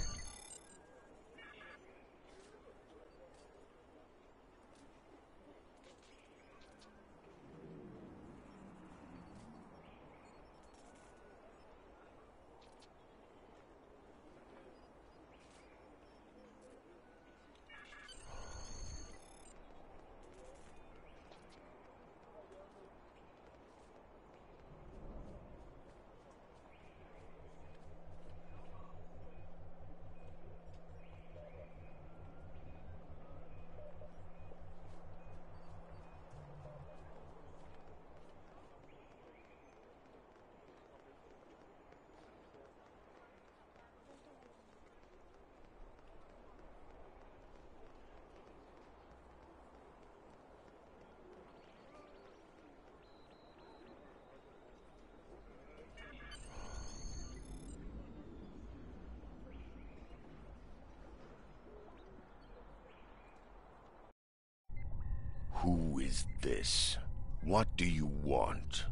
Who is this? What do you want?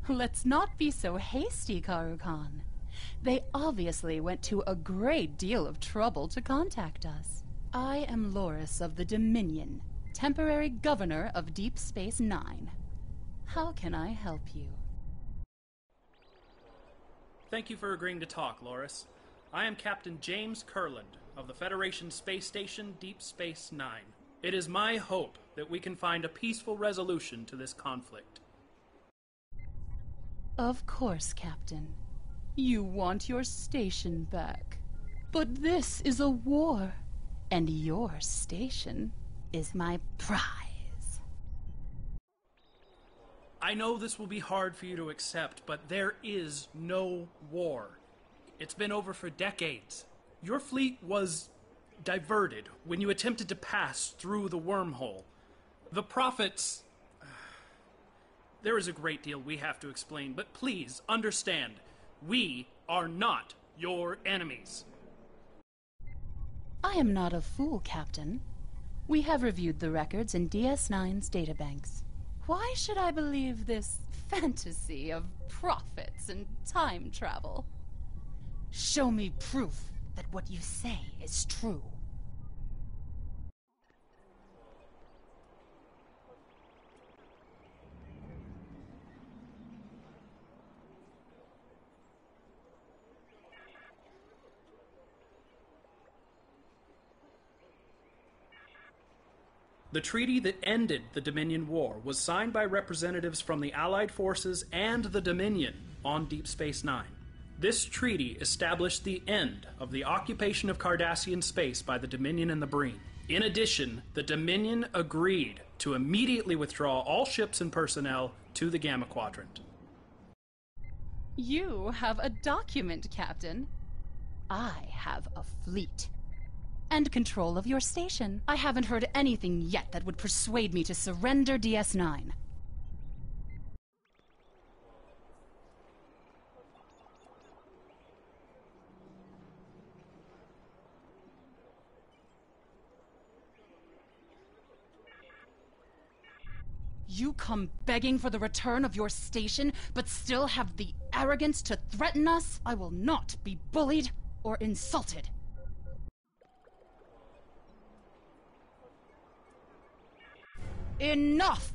Let's not be so hasty, Karu-Khan. They obviously went to a great deal of trouble to contact us. I am Loris of the Dominion, temporary governor of Deep Space Nine. How can I help you? Thank you for agreeing to talk, Loris. I am Captain James Kurland of the Federation Space Station Deep Space Nine. It is my hope that we can find a peaceful resolution to this conflict. Of course, Captain. You want your station back. But this is a war, and your station is my prize. I know this will be hard for you to accept, but there is no war. It's been over for decades. Your fleet was diverted when you attempted to pass through the wormhole. The Prophets... There is a great deal we have to explain, but please understand, we are not your enemies. I am not a fool, Captain. We have reviewed the records in DS9's databanks. Why should I believe this fantasy of prophets and time travel? Show me proof that what you say is true. The treaty that ended the Dominion War was signed by representatives from the Allied forces and the Dominion on Deep Space Nine. This treaty established the end of the occupation of Cardassian space by the Dominion and the Breen. In addition, the Dominion agreed to immediately withdraw all ships and personnel to the Gamma Quadrant. You have a document, Captain. I have a fleet. And control of your station. I haven't heard anything yet that would persuade me to surrender DS9. You come begging for the return of your station, but still have the arrogance to threaten us? I will not be bullied or insulted. Enough!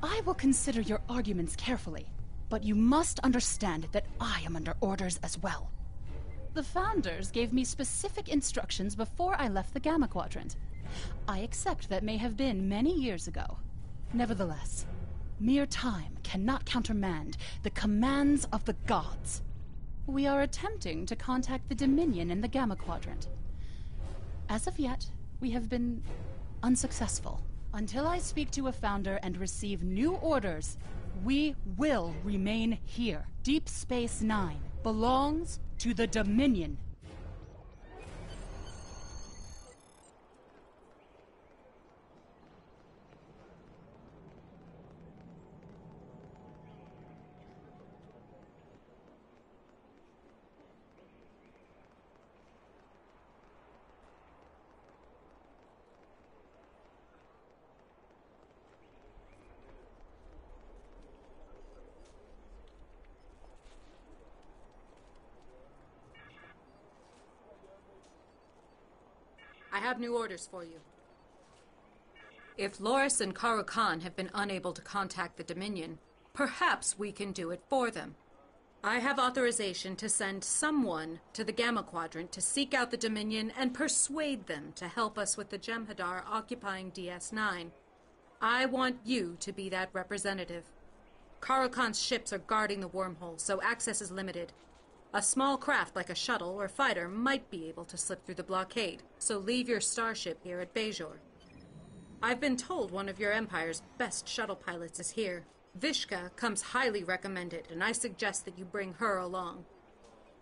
I will consider your arguments carefully, but you must understand that I am under orders as well. The Founders gave me specific instructions before I left the Gamma Quadrant. I accept that may have been many years ago. Nevertheless, mere time cannot countermand the commands of the gods. We are attempting to contact the Dominion in the Gamma Quadrant. As of yet, we have been unsuccessful. Until I speak to a Founder and receive new orders, we will remain here. Deep Space Nine belongs to the Dominion. I have new orders for you. If Loris and Karu-Khan have been unable to contact the Dominion, perhaps we can do it for them. I have authorization to send someone to the Gamma Quadrant to seek out the Dominion and persuade them to help us with the Jem'Hadar occupying DS9. I want you to be that representative. Karu-Khan's ships are guarding the wormhole, so access is limited. A small craft like a shuttle or fighter might be able to slip through the blockade, so leave your starship here at Bajor. I've been told one of your Empire's best shuttle pilots is here. Vishka comes highly recommended, and I suggest that you bring her along.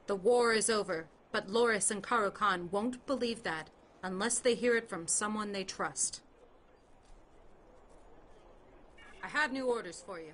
The war is over, but Loris and Karu-Khan won't believe that unless they hear it from someone they trust. I have new orders for you.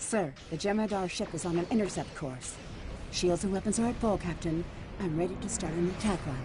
Sir, the Jem'Hadar ship is on an intercept course. Shields and weapons are at full, Captain. I'm ready to start an attack run.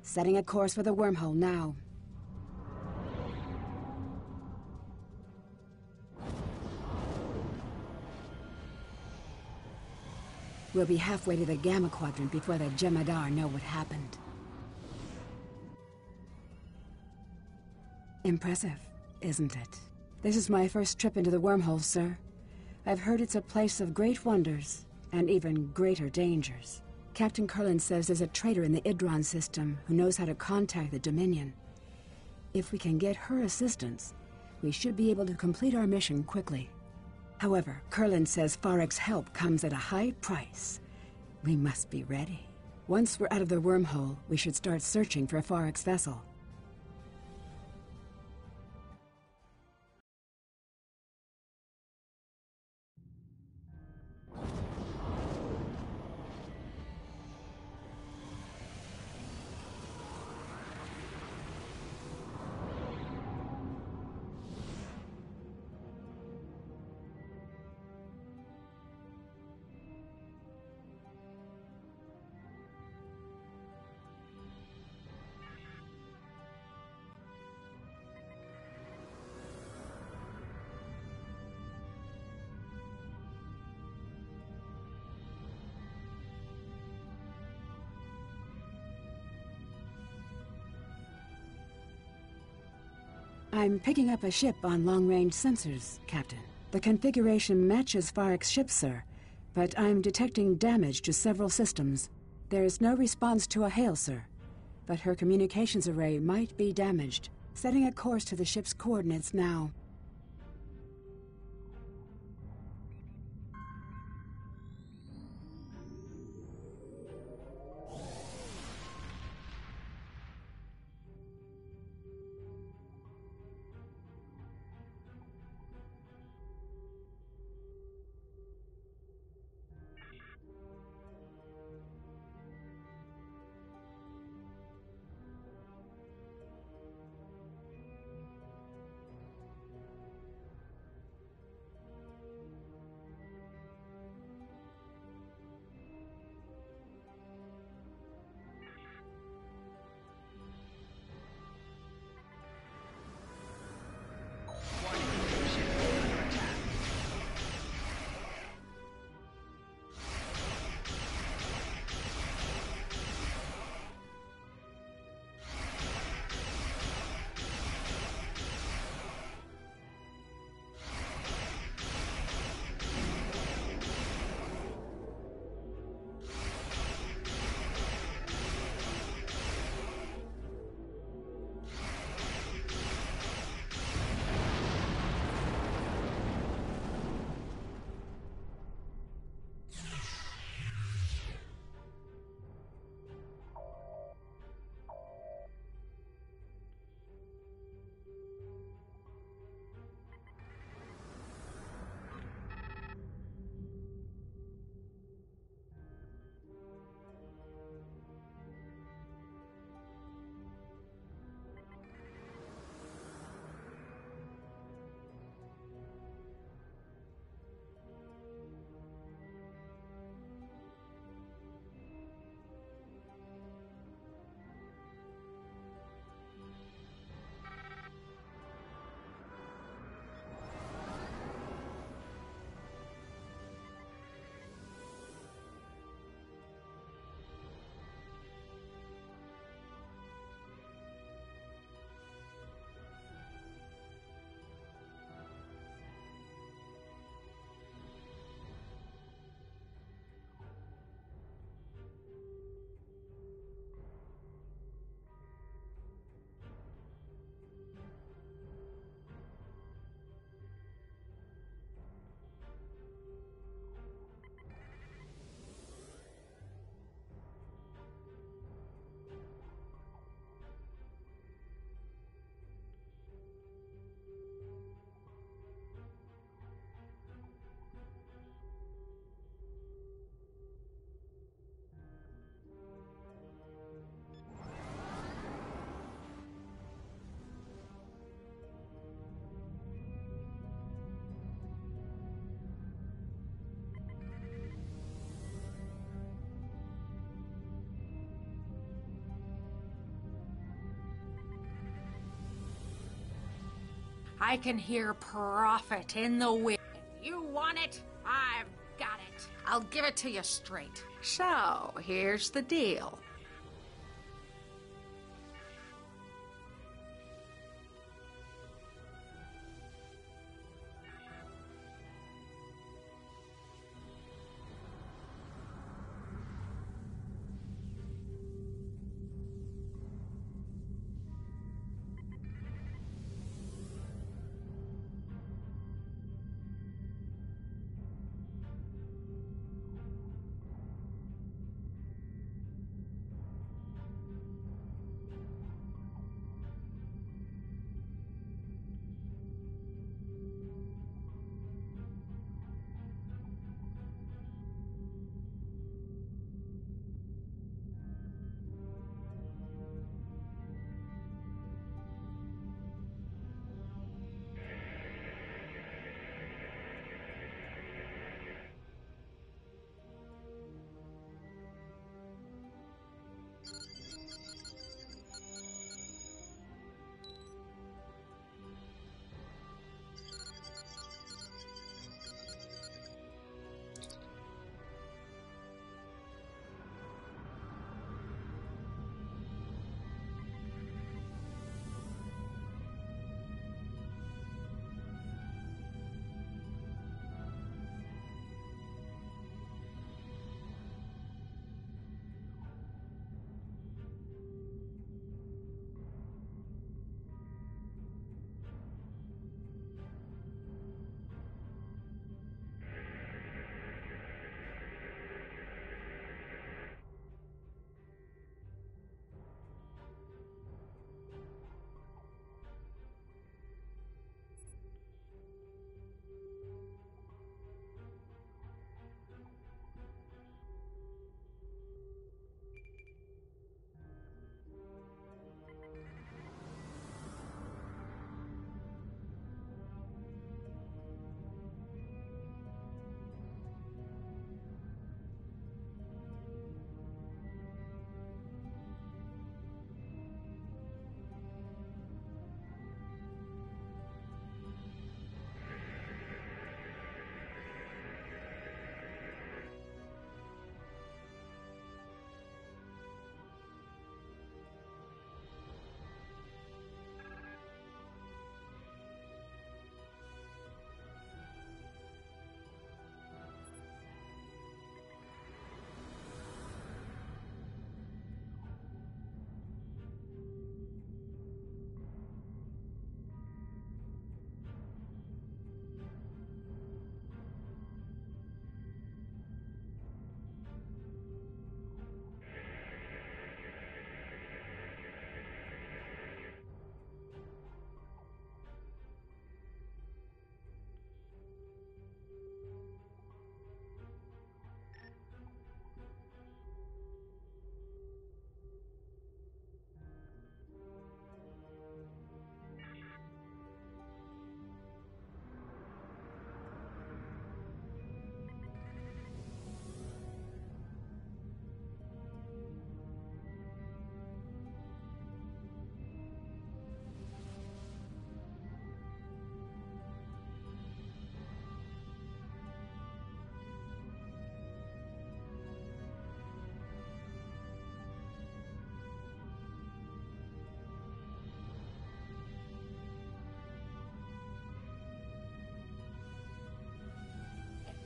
Setting a course for the wormhole now. We'll be halfway to the Gamma Quadrant before the Jem'Hadar know what happened. Impressive, isn't it? This is my first trip into the wormhole, sir. I've heard it's a place of great wonders, and even greater dangers. Captain Kurland says there's a traitor in the Idron system who knows how to contact the Dominion. If we can get her assistance, we should be able to complete our mission quickly. However, Kurland says Farek's help comes at a high price. We must be ready. Once we're out of the wormhole, we should start searching for Farek's vessel. I'm picking up a ship on long-range sensors, Captain. The configuration matches Farek's ship, sir, but I'm detecting damage to several systems. There's no response to a hail, sir, but her communications array might be damaged. Setting a course to the ship's coordinates now. I can hear profit in the wind. If you want it, I've got it. I'll give it to you straight. So, here's the deal.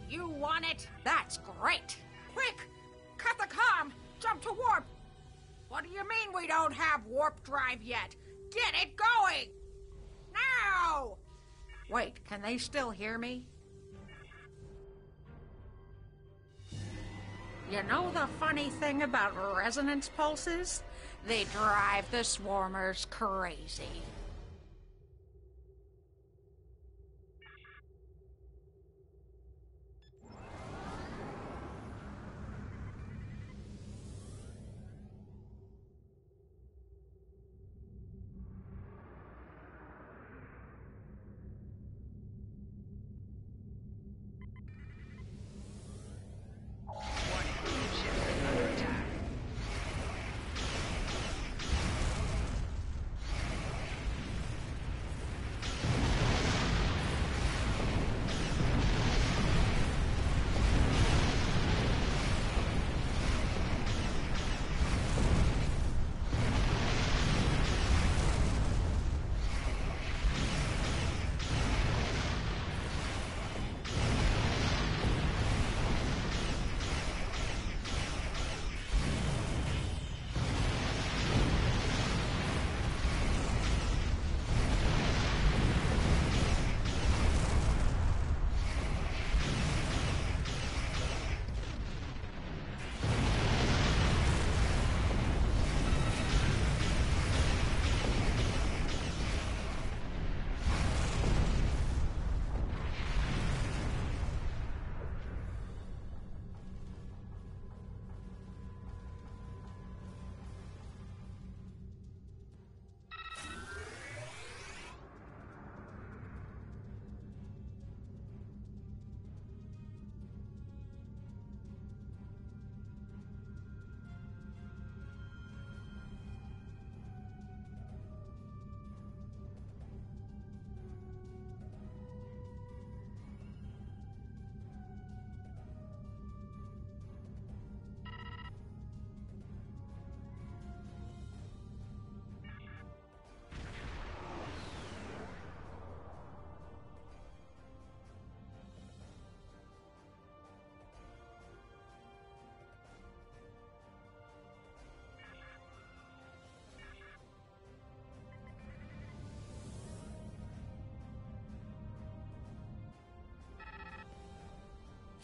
You want it? That's great. Quick! Cut the comm! Jump to warp! What do you mean we don't have warp drive yet? Get it going! Now! Wait, can they still hear me? You know the funny thing about resonance pulses? They drive the swarmers crazy.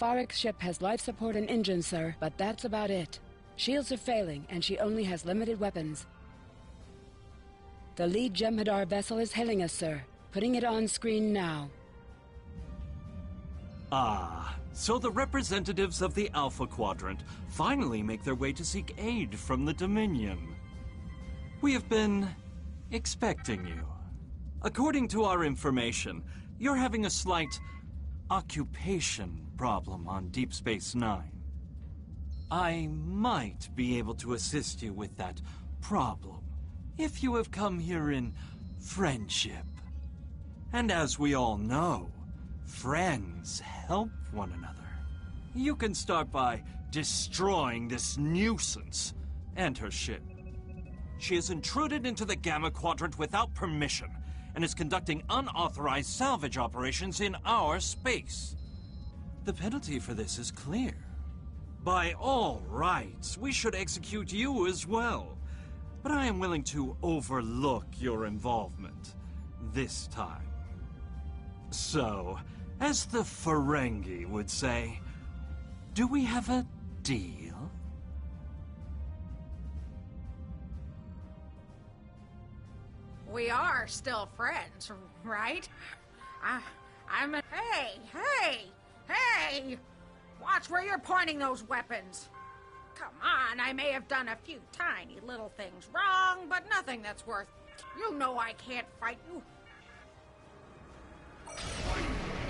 Farik's ship has life support and engines, sir, but that's about it. Shields are failing, and she only has limited weapons. The lead Jem'Hadar vessel is hailing us, sir. Putting it on screen now. Ah, so the representatives of the Alpha Quadrant finally make their way to seek aid from the Dominion. We have been expecting you. According to our information, you're having a slight occupation problem on Deep Space Nine. I might be able to assist you with that problem if you have come here in friendship. And as we all know, friends help one another. You can start by destroying this nuisance and her ship. She has intruded into the Gamma Quadrant without permission and is conducting unauthorized salvage operations in our space. The penalty for this is clear. By all rights, we should execute you as well. But I am willing to overlook your involvement this time. So, as the Ferengi would say, do we have a deal? We are still friends, right? Hey! Watch where you're pointing those weapons. Come on, I may have done a few tiny little things wrong, but nothing that's worth... You know I can't fight you.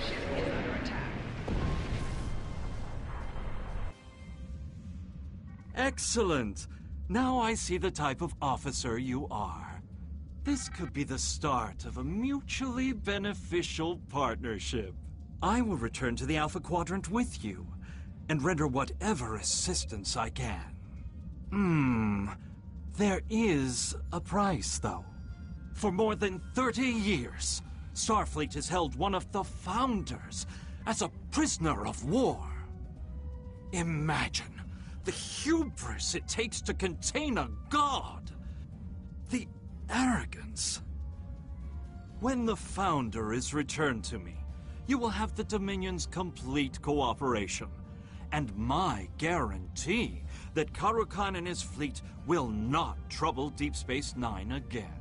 Ship is under attack. Excellent! Now I see the type of officer you are. This could be the start of a mutually beneficial partnership. I will return to the Alpha Quadrant with you, and render whatever assistance I can. There is a price, though. For more than 30 years, Starfleet has held one of the Founders as a prisoner of war. Imagine the hubris it takes to contain a god. The arrogance. When the Founder is returned to me, you will have the Dominion's complete cooperation, and my guarantee that Karu Khan and his fleet will not trouble Deep Space Nine again.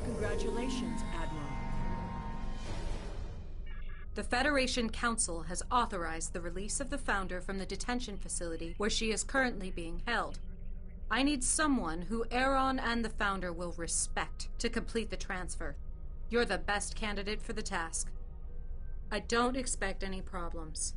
Congratulations, Admiral. The Federation Council has authorized the release of the Founder from the detention facility where she is currently being held. I need someone who Aaron and the Founder will respect to complete the transfer. You're the best candidate for the task. I don't expect any problems.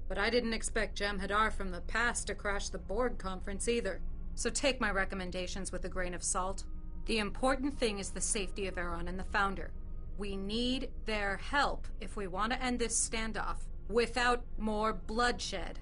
But I didn't expect Jem'Hadar from the past to crash the Borg conference either. So take my recommendations with a grain of salt. The important thing is the safety of Aaron and the Founder. We need their help if we want to end this standoff without more bloodshed.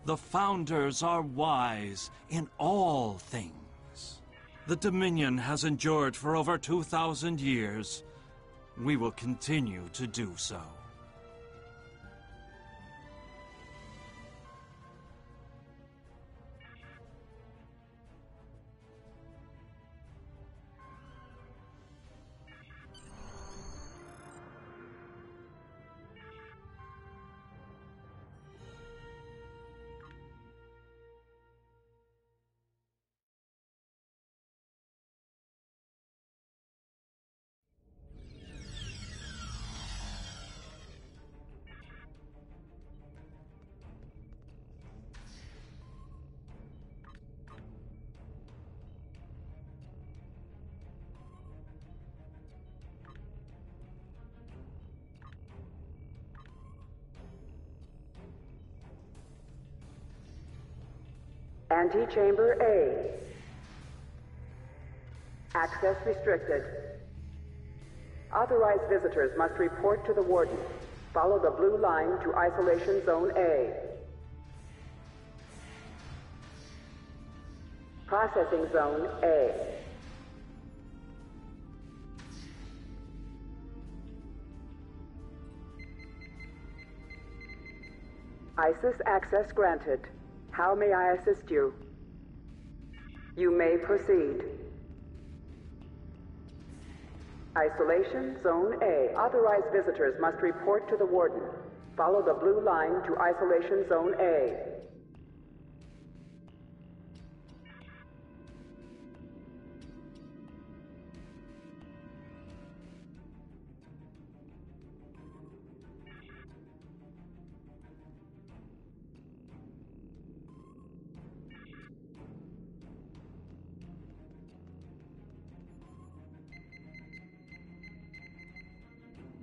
The Founders are wise in all things. The Dominion has endured for over 2,000 years. We will continue to do so. Antechamber A. Access restricted. Authorized visitors must report to the warden. Follow the blue line to Isolation Zone A. Processing Zone A. ISIS access granted. How may I assist you? You may proceed. Isolation Zone A. Authorized visitors must report to the warden. Follow the blue line to Isolation Zone A.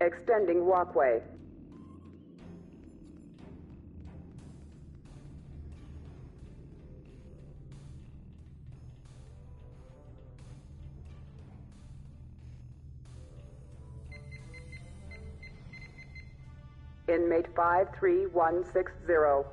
Extending walkway. Inmate 53160.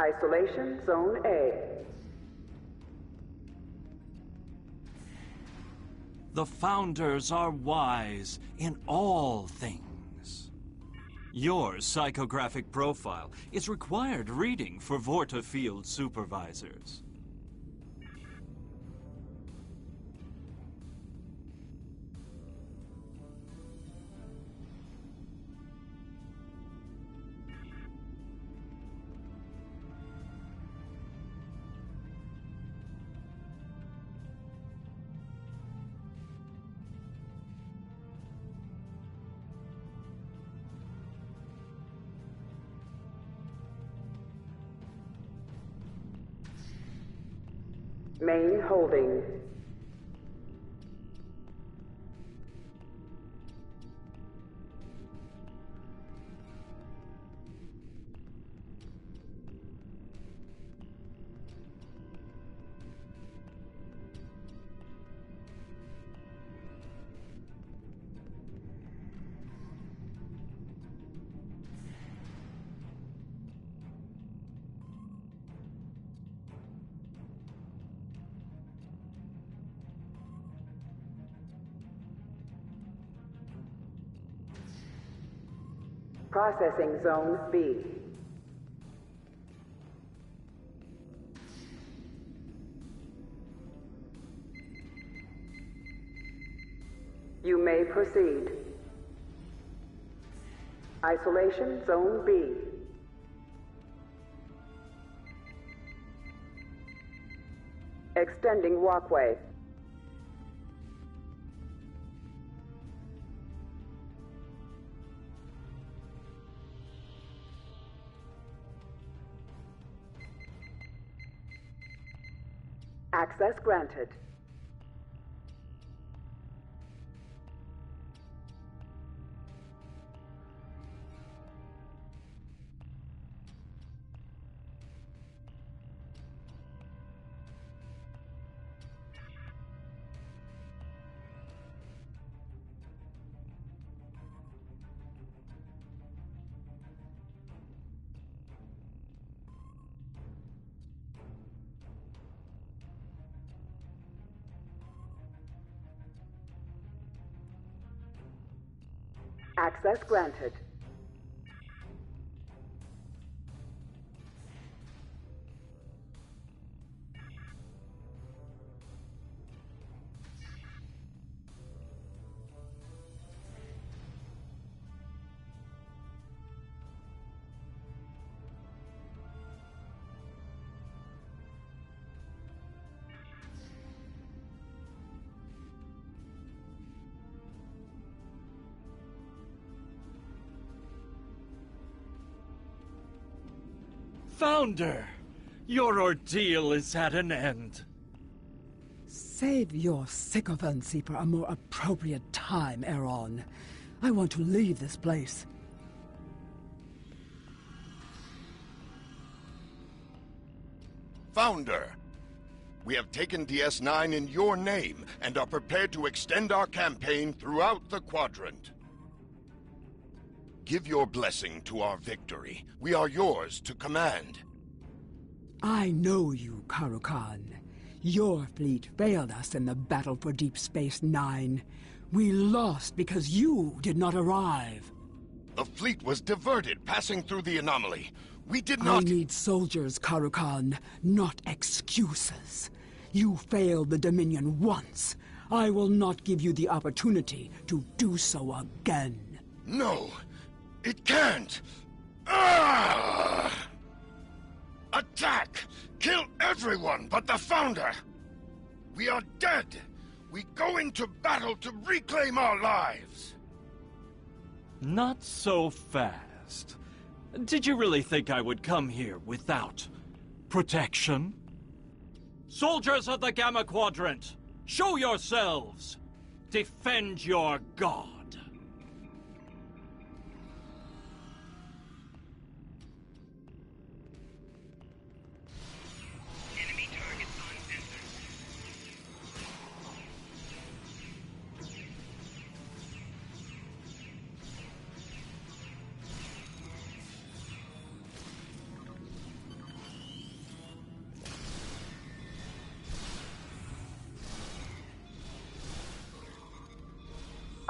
Isolation Zone A. The Founders are wise in all things. Your psychographic profile is required reading for Vorta Field supervisors. Main holding. Processing Zone B. You may proceed. Isolation Zone B. Extending walkway. Access granted. Access granted. Founder! Your ordeal is at an end. Save your sycophancy for a more appropriate time, Aaron. I want to leave this place. Founder, we have taken DS9 in your name and are prepared to extend our campaign throughout the quadrant. Give your blessing to our victory. We are yours to command. I know you, Karukan. Your fleet failed us in the battle for Deep Space Nine. We lost because you did not arrive. The fleet was diverted, passing through the anomaly. We did not— I need soldiers, Karukan, not excuses. You failed the Dominion once. I will not give you the opportunity to do so again. No! It can't! Ah! Attack! Kill everyone but the Founder! We are dead! We go into battle to reclaim our lives! Not so fast. Did you really think I would come here without protection? Soldiers of the Gamma Quadrant, show yourselves! Defend your god!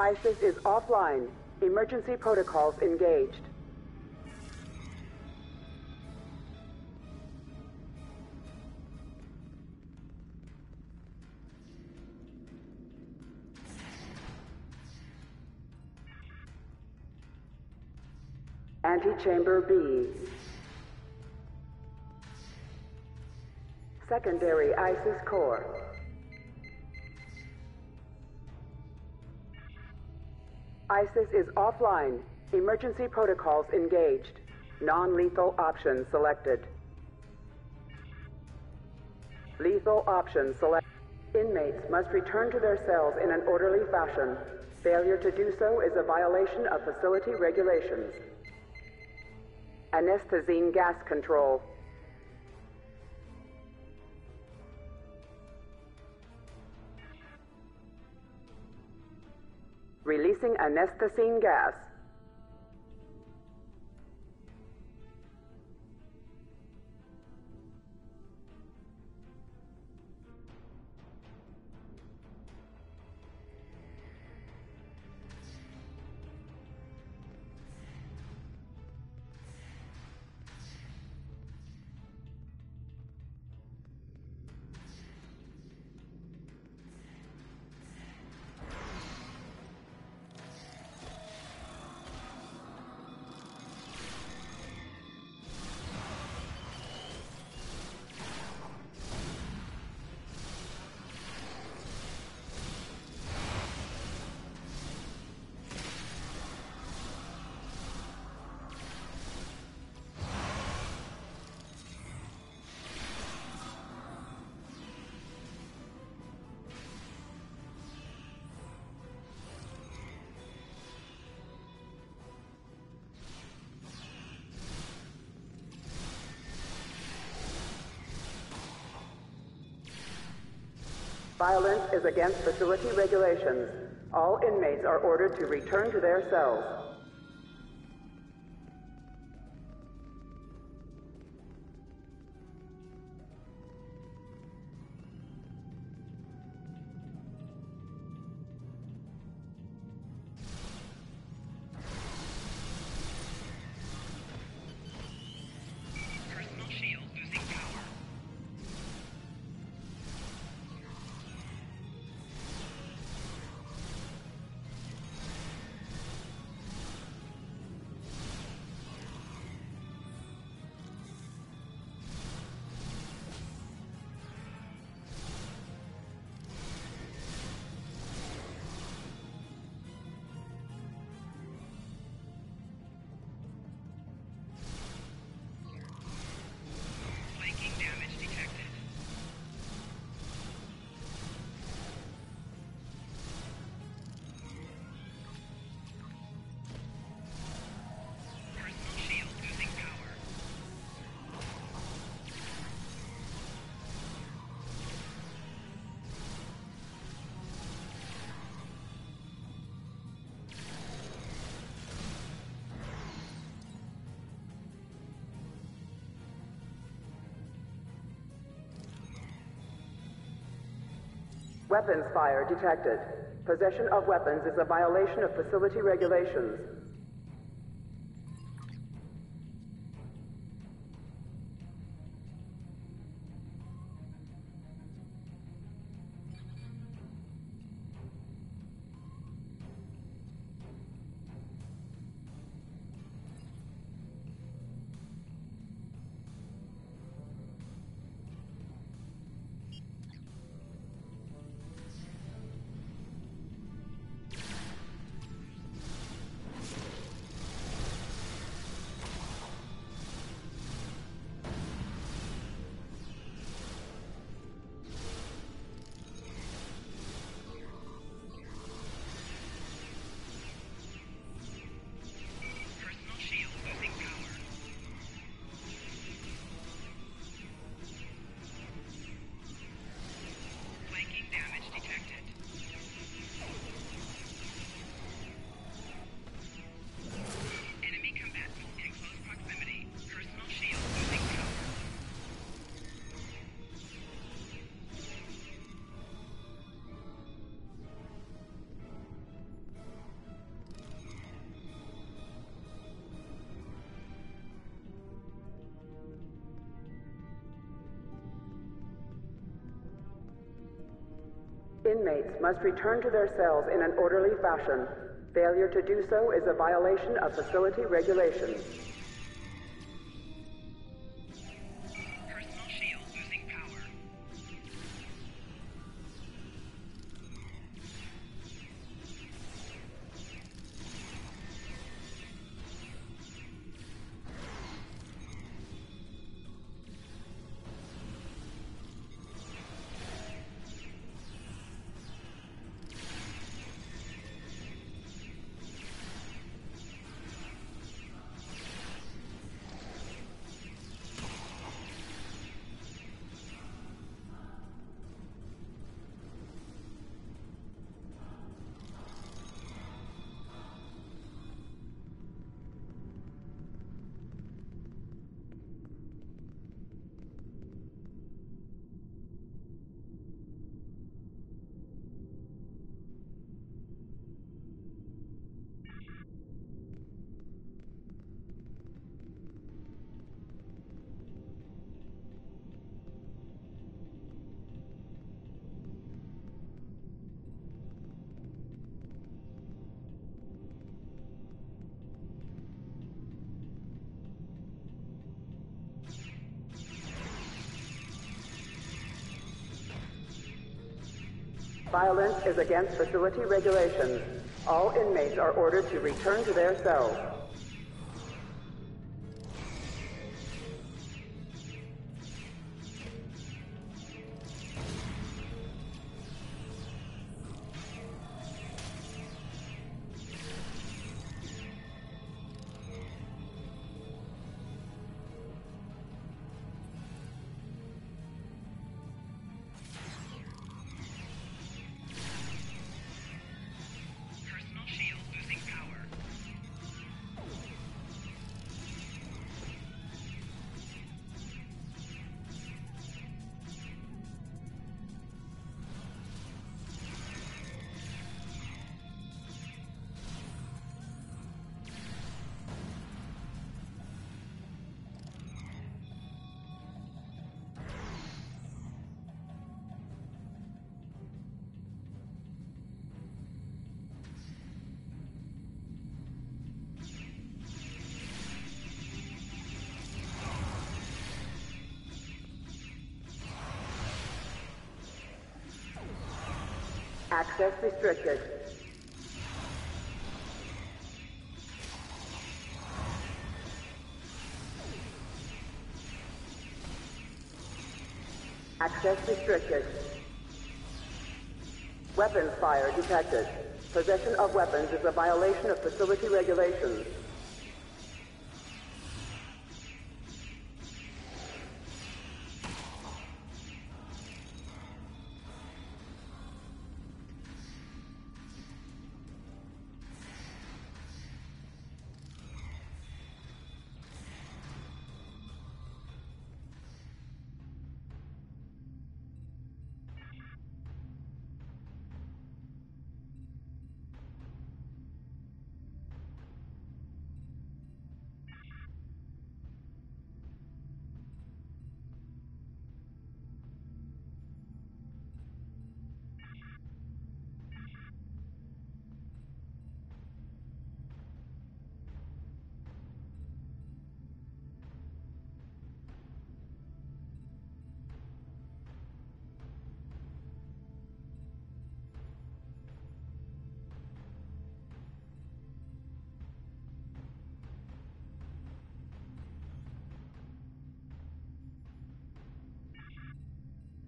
ISIS is offline. Emergency protocols engaged. Antechamber B. Secondary ISIS core. ISIS is offline. Emergency protocols engaged. Non-lethal options selected. Lethal option select. Inmates must return to their cells in an orderly fashion. Failure to do so is a violation of facility regulations. Anesthetizing gas control. Releasing anesthetizing gas. Violence is against facility regulations. All inmates are ordered to return to their cells. Personal shield losing power. Flanking damage detected. Personal shield losing power. Weapons fire detected. Possession of weapons is a violation of facility regulations. Personal shield losing power. Flanking damage detected. Enemy combatant in close proximity. Personal shield losing power. Inmates must return to their cells in an orderly fashion. Failure to do so is a violation of facility regulations. Personal shield losing power. Violence is against facility regulations. All inmates are ordered to return to their cells. Personal shield losing power. Access restricted. Access restricted. Weapons fire detected. Possession of weapons is a violation of facility regulations.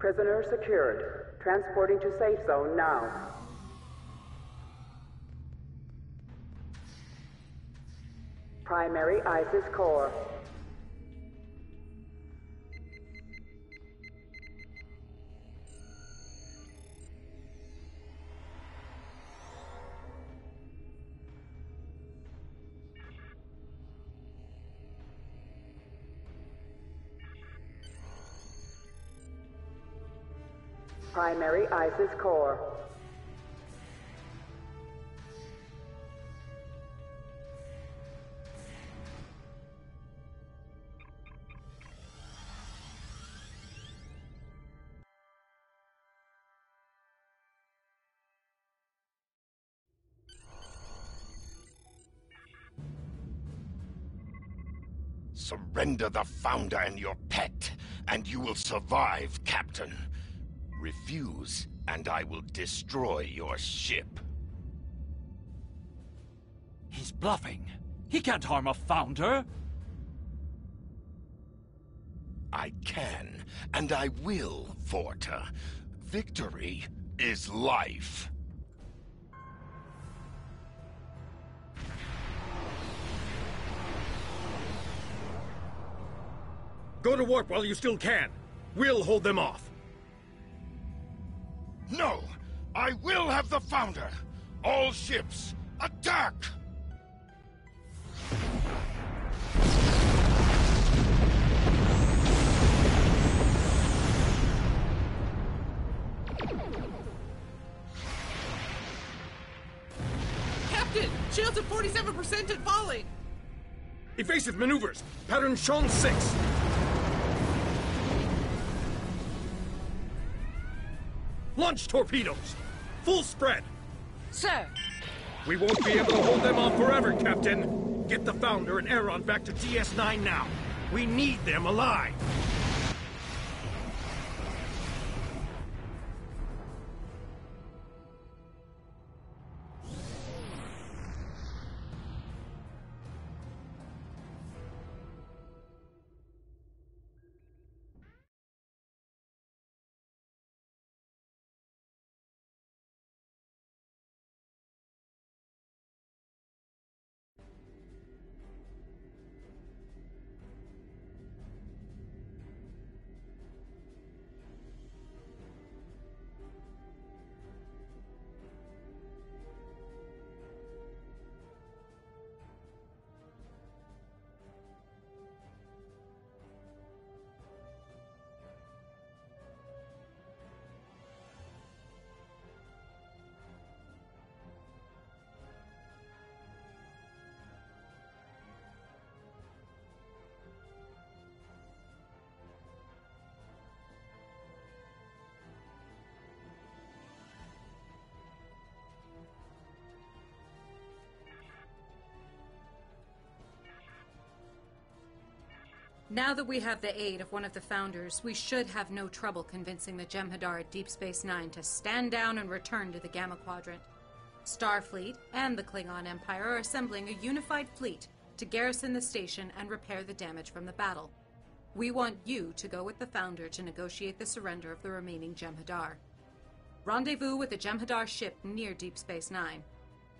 Prisoner secured. Transporting to safe zone now. Primary ISIS core. Primary ISIS core. Surrender the Founder and your pet, and you will survive, Captain. Refuse, and I will destroy your ship. He's bluffing. He can't harm a Founder. I can, and I will, Vorta. Victory is life. Go to warp while you still can. We'll hold them off. No! I will have the Founder! All ships, attack! Captain! Shields at 47% and falling! Evasive maneuvers! Pattern shown 6! Launch torpedoes! Full spread! Sir! We won't be able to hold them off forever, Captain! Get the Founder and Aeron back to DS9 now! We need them alive! Now that we have the aid of one of the founders, we should have no trouble convincing the Jem'Hadar at Deep Space Nine to stand down and return to the Gamma Quadrant. Starfleet and the Klingon Empire are assembling a unified fleet to garrison the station and repair the damage from the battle. We want you to go with the Founder to negotiate the surrender of the remaining Jem'Hadar. Rendezvous with the Jem'Hadar ship near Deep Space Nine.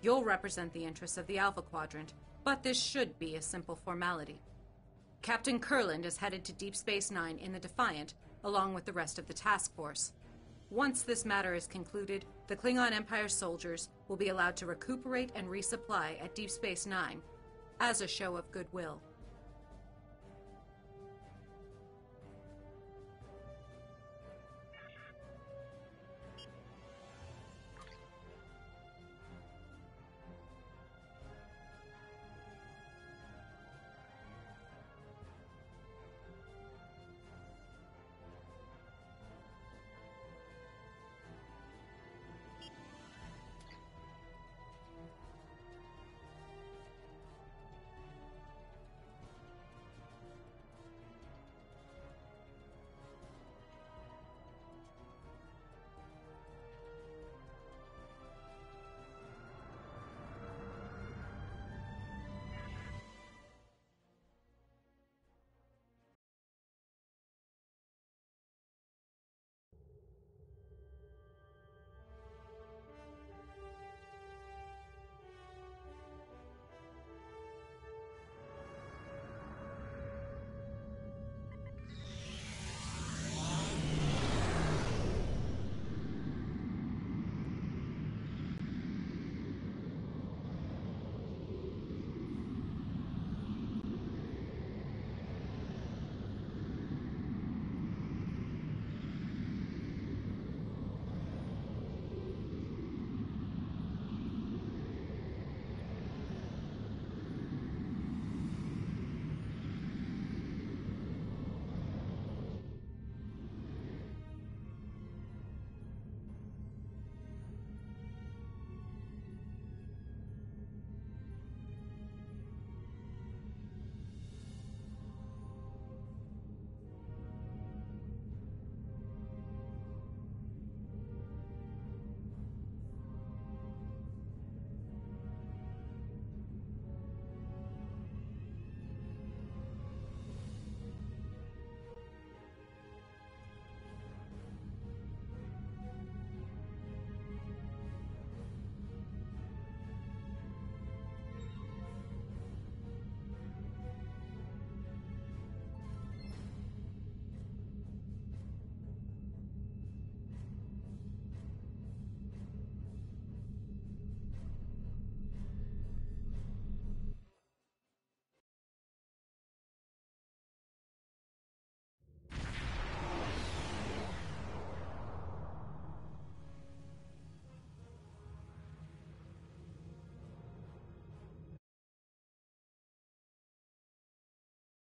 You'll represent the interests of the Alpha Quadrant, but this should be a simple formality. Captain Kurland is headed to Deep Space Nine in the Defiant, along with the rest of the task force. Once this matter is concluded, the Klingon Empire soldiers will be allowed to recuperate and resupply at Deep Space Nine as a show of goodwill.